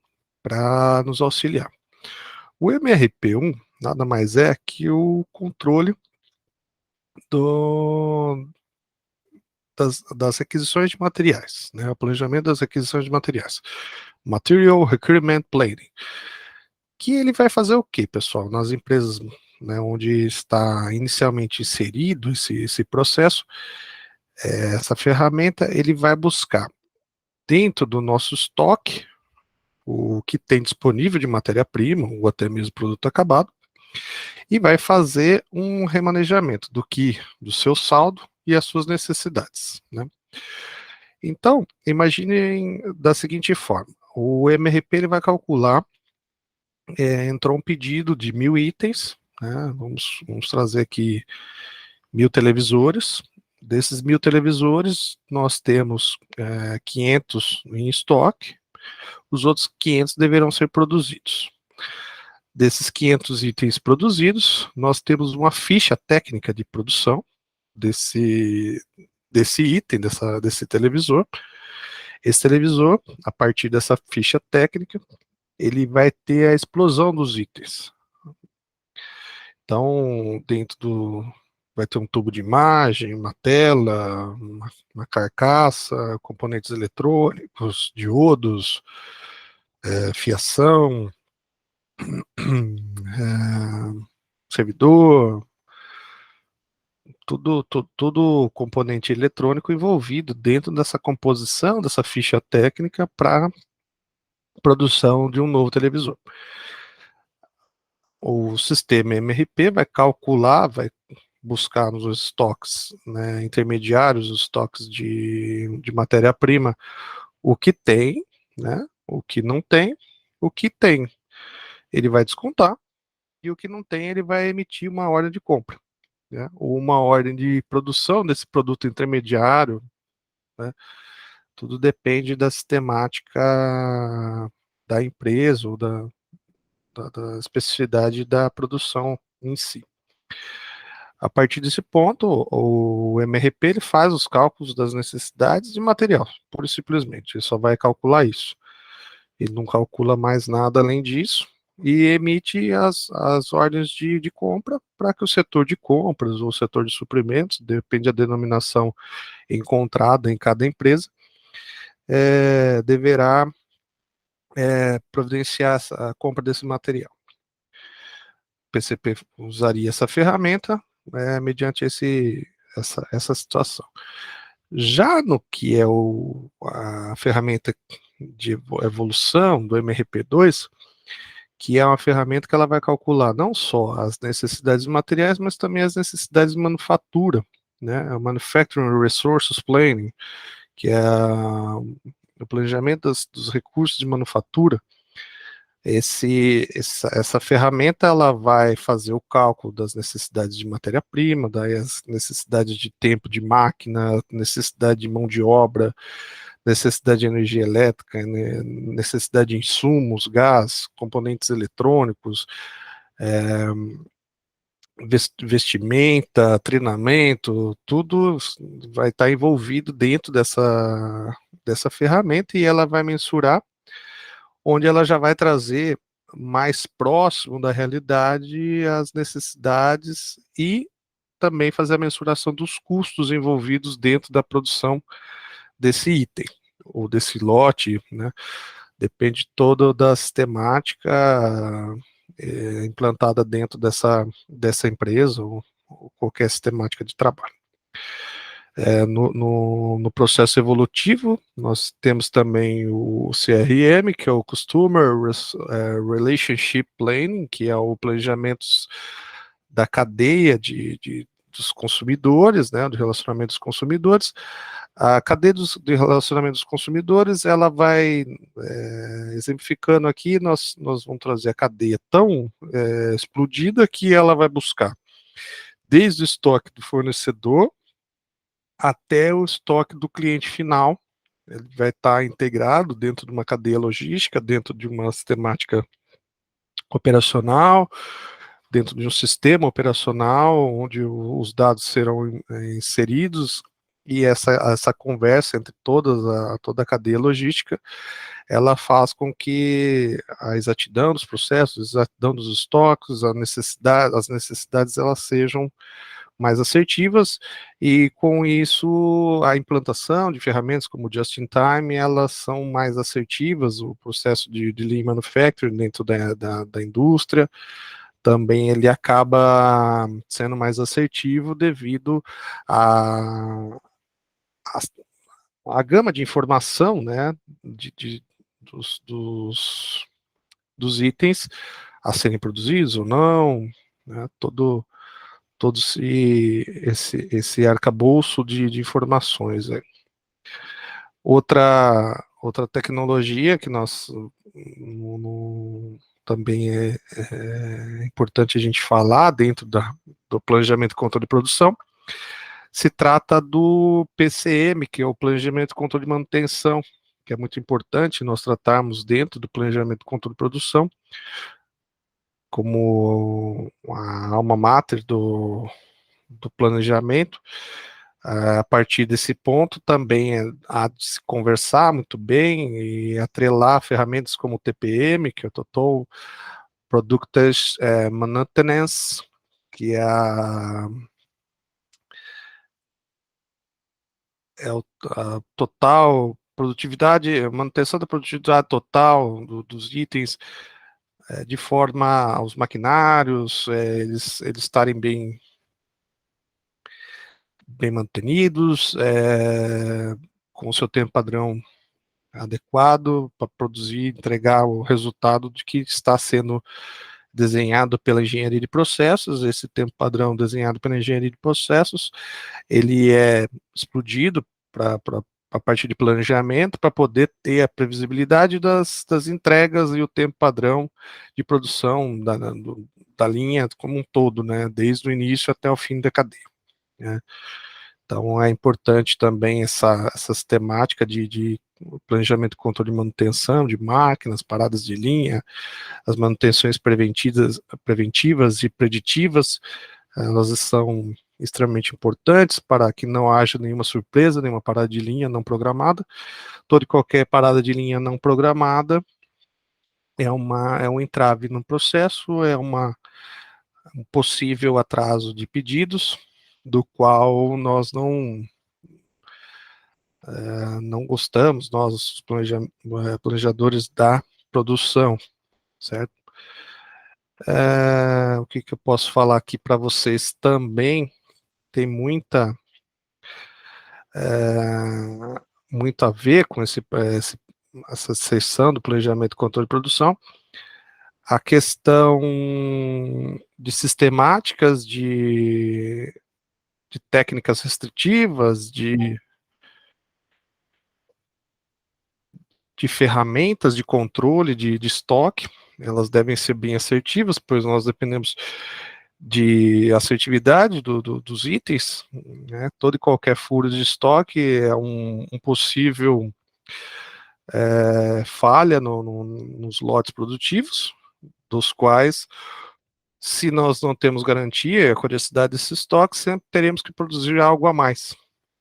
para nos auxiliar. O MRP1 nada mais é que o controle das requisições de materiais, né, o planejamento das requisições de materiais. Material Requirement Planning. Que ele vai fazer o quê, pessoal? Nas empresas, né, onde está inicialmente inserido esse processo, essa ferramenta, ele vai buscar dentro do nosso estoque o que tem disponível de matéria-prima, ou até mesmo produto acabado, e vai fazer um remanejamento do seu saldo e as suas necessidades, né? Então, imaginem da seguinte forma, o MRP ele vai calcular, entrou um pedido de 1.000 itens, né? Vamos trazer aqui 1.000 televisores. Desses 1.000 televisores, nós temos 500 em estoque, os outros 500 deverão ser produzidos. Desses 500 itens produzidos, nós temos uma ficha técnica de produção desse item, desse televisor. Esse televisor, a partir dessa ficha técnica, ele vai ter a explosão dos itens. Então, vai ter um tubo de imagem, uma tela, uma carcaça, componentes eletrônicos, diodos, fiação, servidor, tudo componente eletrônico envolvido dentro dessa composição, dessa ficha técnica para produção de um novo televisor. O sistema MRP vai calcular, vai buscar nos estoques, né, intermediários, os estoques de matéria-prima, o que tem, né, o que não tem, o que tem, ele vai descontar, e o que não tem, ele vai emitir uma ordem de compra, né, ou uma ordem de produção desse produto intermediário, né, tudo depende da sistemática da empresa ou da especificidade da produção em si. A partir desse ponto, o MRP ele faz os cálculos das necessidades de material, pura e simplesmente. Ele só vai calcular isso. Ele não calcula mais nada além disso e emite as ordens de compra para que o setor de compras ou o setor de suprimentos, depende da denominação encontrada em cada empresa, deverá providenciar a compra desse material. O PCP usaria essa ferramenta mediante essa situação. Já no que é a ferramenta de evolução do MRP2, que é uma ferramenta que ela vai calcular não só as necessidades materiais, mas também as necessidades de manufatura, né? O Manufacturing Resources Planning, que é o planejamento dos recursos de manufatura. Essa ferramenta ela vai fazer o cálculo das necessidades de matéria-prima, das necessidades de tempo de máquina, necessidade de mão de obra, necessidade de energia elétrica, né, necessidade de insumos, gás, componentes eletrônicos, vestimenta, treinamento, tudo vai estar envolvido dentro dessa ferramenta e ela vai mensurar onde ela já vai trazer mais próximo da realidade as necessidades e também fazer a mensuração dos custos envolvidos dentro da produção desse item ou desse lote, né? Depende toda da sistemática implantada dentro dessa empresa ou qualquer sistemática de trabalho. No processo evolutivo, nós temos também o CRM, que é o Customer Relationship Planning, que é o planejamento da cadeia dos consumidores, né, do relacionamento dos consumidores. A cadeia de relacionamento dos consumidores, ela vai, exemplificando aqui, nós vamos trazer a cadeia tão explodida que ela vai buscar desde o estoque do fornecedor até o estoque do cliente final. Ele vai estar integrado dentro de uma cadeia logística, dentro de uma sistemática operacional, dentro de um sistema operacional, onde os dados serão inseridos, e essa conversa entre toda a cadeia logística, ela faz com que a exatidão dos processos, a exatidão dos estoques, as necessidades elas sejam mais assertivas, e com isso a implantação de ferramentas como o Just-in-Time, elas são mais assertivas, o processo de Lean Manufacturing dentro da indústria, também ele acaba sendo mais assertivo devido a, a, a gama de informação, né, dos itens a serem produzidos ou não, né, todo esse arcabouço de informações. Outra tecnologia que nós também é importante a gente falar dentro do planejamento e controle de produção, se trata do PCM, que é o planejamento e controle de manutenção, que é muito importante nós tratarmos dentro do planejamento e controle de produção, como a alma mater do planejamento. A partir desse ponto também há de se conversar muito bem e atrelar ferramentas como o TPM, que é o Total Product Maintenance, que a total produtividade, manutenção da produtividade total dos itens, de forma aos maquinários, eles estarem bem mantenidos, com o seu tempo padrão adequado para produzir, entregar o resultado de que está sendo desenhado pela engenharia de processos. Esse tempo padrão desenhado pela engenharia de processos, ele é explodido para a parte de planejamento, para poder ter a previsibilidade das entregas e o tempo padrão de produção da linha como um todo, né, desde o início até o fim da cadeia, né. Então é importante também essas temáticas de planejamento, controle e manutenção de máquinas, paradas de linha, as manutenções preventivas e preditivas, elas são extremamente importantes para que não haja nenhuma surpresa, nenhuma parada de linha não programada. Toda e qualquer parada de linha não programada é um entrave no processo, um possível atraso de pedidos, do qual nós não gostamos, nós, os planejadores da produção, certo? O que eu posso falar aqui para vocês também, tem muito a ver com essa seção do planejamento, controle e produção, a questão de sistemáticas, de técnicas restritivas, de ferramentas de controle de estoque. Elas devem ser bem assertivas, pois nós dependemos de assertividade dos itens, né? Todo e qualquer furo de estoque é um possível falha nos lotes produtivos, dos quais, se nós não temos garantia, a curiosidade desse estoque, sempre teremos que produzir algo a mais.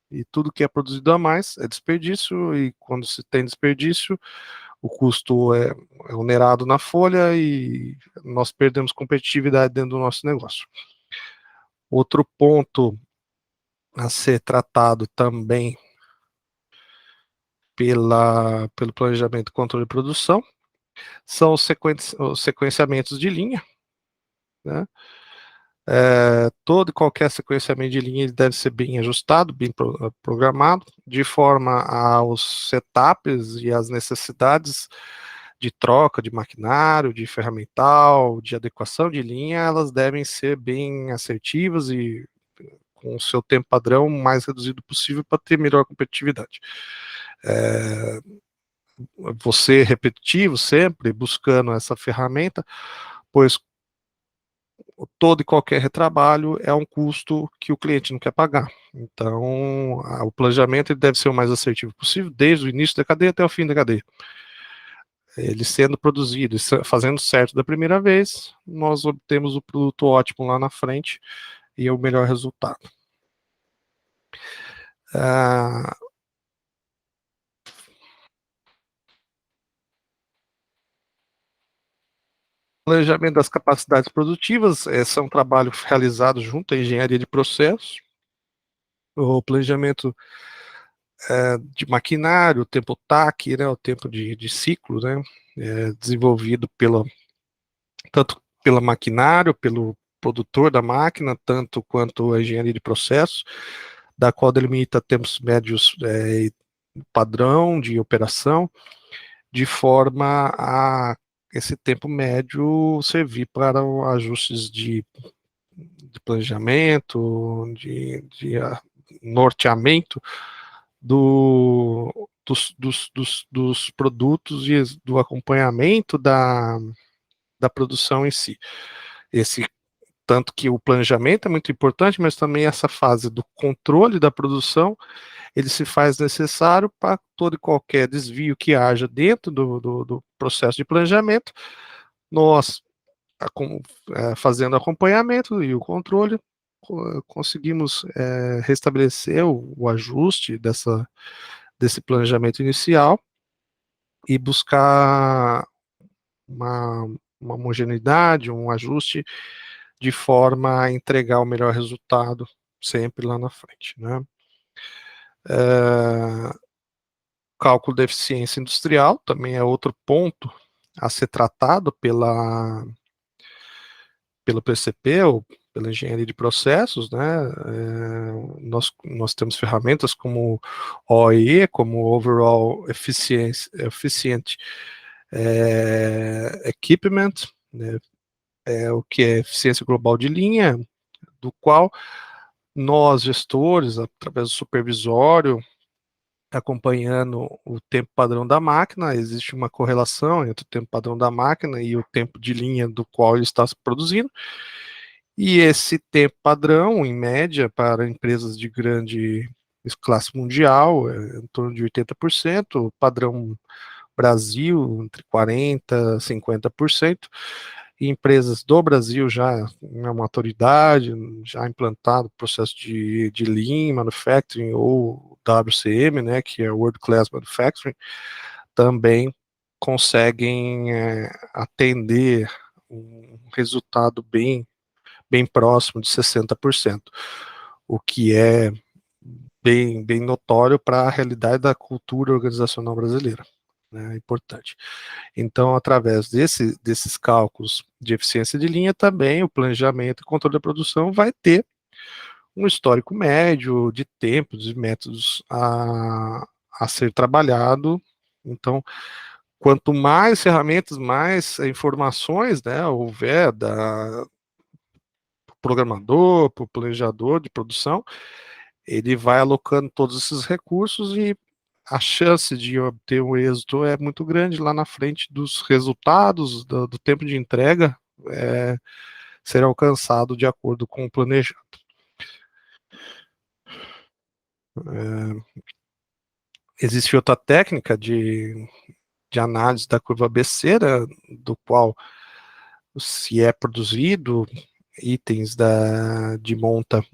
E tudo que é produzido a mais é desperdício, e quando se tem desperdício, o custo é onerado na folha e nós perdemos competitividade dentro do nosso negócio. Outro ponto a ser tratado também pelo planejamento, controle e produção são os sequenciamentos de linha, né? Todo e qualquer sequenciamento de linha ele deve ser bem ajustado, bem programado, de forma aos setups e às necessidades de troca de maquinário, de ferramental, de adequação de linha, elas devem ser bem assertivas e com o seu tempo padrão mais reduzido possível para ter melhor competitividade. Você repetitivo sempre, buscando essa ferramenta, pois todo e qualquer retrabalho é um custo que o cliente não quer pagar. Então, o planejamento ele deve ser o mais assertivo possível, desde o início da cadeia até o fim da cadeia. Ele sendo produzido, fazendo certo da primeira vez, nós obtemos o produto ótimo lá na frente e é o melhor resultado. Planejamento das capacidades produtivas, são trabalhos realizados junto à engenharia de processos. O planejamento de maquinário, o tempo TAC, né, o tempo de ciclo, né, desenvolvido tanto pelo maquinário, pelo produtor da máquina, tanto quanto a engenharia de processos, da qual delimita tempos médios padrão de operação, de forma a esse tempo médio servir para ajustes de planejamento, de norteamento dos produtos e do acompanhamento da produção em si. Tanto que o planejamento é muito importante, mas também essa fase do controle da produção, ele se faz necessário para todo e qualquer desvio que haja dentro do processo de planejamento, nós, fazendo acompanhamento e o controle, conseguimos restabelecer o ajuste desse planejamento inicial e buscar uma homogeneidade, um ajuste de forma a entregar o melhor resultado sempre lá na frente, né? Cálculo da eficiência industrial também é outro ponto a ser tratado pelo PCP, ou pela engenharia de processos, né? Nós temos ferramentas como OE, como Overall Efficient Equipment, né? O que é eficiência global de linha, do qual nós, gestores, através do supervisório, acompanhando o tempo padrão da máquina, existe uma correlação entre o tempo padrão da máquina e o tempo de linha do qual ele está produzindo, e esse tempo padrão, em média, para empresas de grande classe mundial, é em torno de 80%, o padrão Brasil, entre 40% e 50%, e empresas do Brasil já é uma autoridade, já implantado o processo de Lean Manufacturing, ou WCM, né, que é World Class Manufacturing, também conseguem atender um resultado bem próximo de 60%, o que é bem notório para a realidade da cultura organizacional brasileira. É importante. Então, através desses cálculos de eficiência de linha, também o planejamento e controle da produção vai ter um histórico médio de tempos e métodos a ser trabalhado. Então, quanto mais ferramentas, mais informações, né, houver da programador, para o planejador de produção, ele vai alocando todos esses recursos, e a chance de obter um êxito é muito grande lá na frente dos resultados, do tempo de entrega ser alcançado de acordo com o planejado. Existe outra técnica de análise da curva ABC, do qual se é produzido itens de monta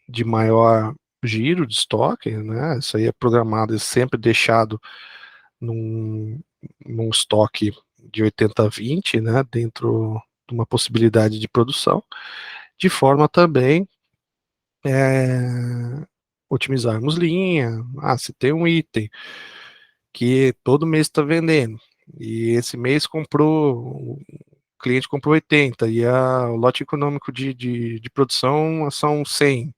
de maior giro de estoque, né? Isso aí é programado e sempre deixado num, num estoque de 80-20, né? Dentro de uma possibilidade de produção, de forma também otimizarmos linha. Se tem um item que todo mês está vendendo, e esse mês o cliente comprou 80, e o lote econômico de produção são 100.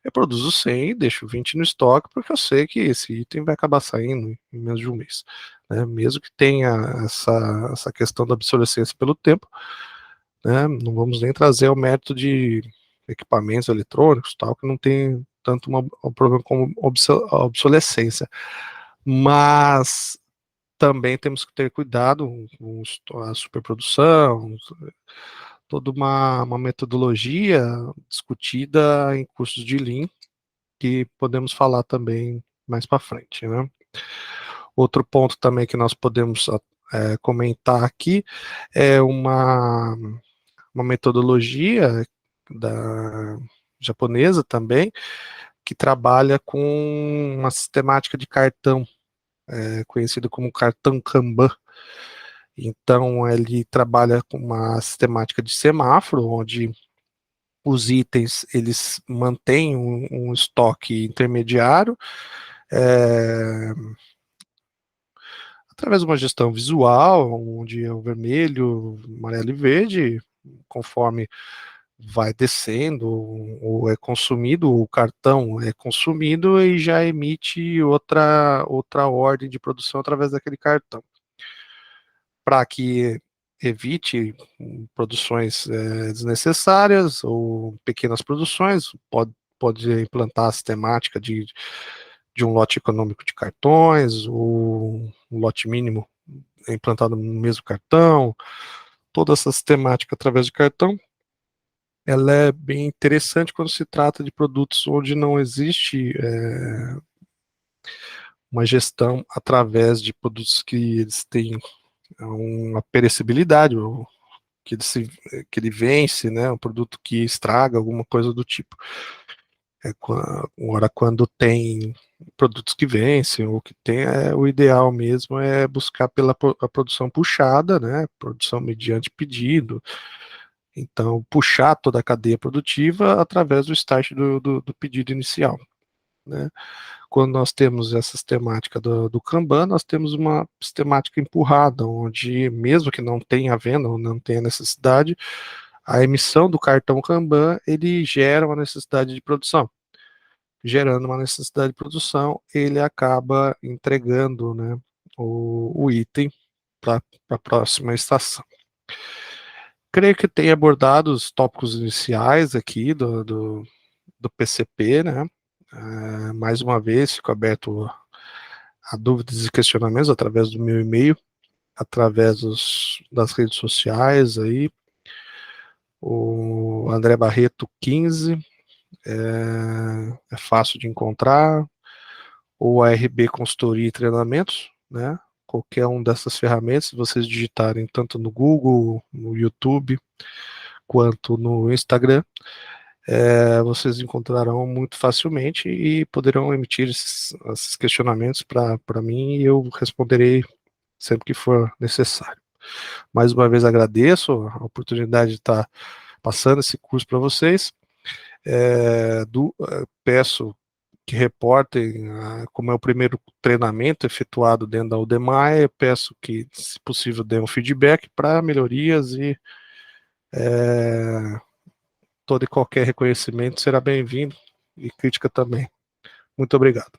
Eu produzo 100 e deixo 20 no estoque, porque eu sei que esse item vai acabar saindo em menos de um mês, né? Mesmo que tenha essa questão da obsolescência pelo tempo, né? Não vamos nem trazer o mérito de equipamentos eletrônicos, tal, que não tem tanto um problema como a obsolescência. Mas também temos que ter cuidado com a superprodução, toda uma metodologia discutida em cursos de Lean, que podemos falar também mais para frente, né? Outro ponto também que nós podemos comentar aqui é uma metodologia da japonesa também, que trabalha com uma sistemática de cartão, conhecido como cartão Kanban. Então, ele trabalha com uma sistemática de semáforo, onde os itens eles mantêm um estoque intermediário, é, através de uma gestão visual, onde é o vermelho, amarelo e verde, conforme vai descendo ou é consumido, o cartão é consumido e já emite outra ordem de produção através daquele cartão, para que evite produções desnecessárias ou pequenas produções. Pode implantar a sistemática de um lote econômico de cartões, ou um lote mínimo implantado no mesmo cartão. Toda essa sistemática através de cartão, ela é bem interessante quando se trata de produtos onde não existe uma gestão através de produtos que eles têm uma perecibilidade, ou que ele vence, né, um produto que estraga, alguma coisa do tipo. Agora, quando tem produtos que vencem, ou que tem, o ideal mesmo é buscar pela a produção puxada, né, produção mediante pedido, Então, puxar toda a cadeia produtiva através do start do pedido inicial, né? Quando nós temos essa sistemática do Kanban, nós temos uma sistemática empurrada, onde mesmo que não tenha venda ou não tenha necessidade, a emissão do cartão Kanban, ele gera uma necessidade de produção. Gerando uma necessidade de produção, ele acaba entregando, né, o item para a próxima estação. Creio que tenha abordado os tópicos iniciais aqui do PCP, né? Mais uma vez, fico aberto a dúvidas e questionamentos através do meu e-mail, através das redes sociais aí. O André Barreto 15 é fácil de encontrar, ou a RB Consultoria e Treinamentos, né? Qualquer uma dessas ferramentas, se vocês digitarem tanto no Google, no YouTube, quanto no Instagram, vocês encontrarão muito facilmente e poderão emitir esses questionamentos para mim e eu responderei sempre que for necessário. Mais uma vez agradeço a oportunidade de estar passando esse curso para vocês. Peço que reportem como é o primeiro treinamento efetuado dentro da Udemy. Peço que, se possível, dêem um feedback para melhorias e todo e qualquer reconhecimento será bem-vindo e crítica também. Muito obrigado.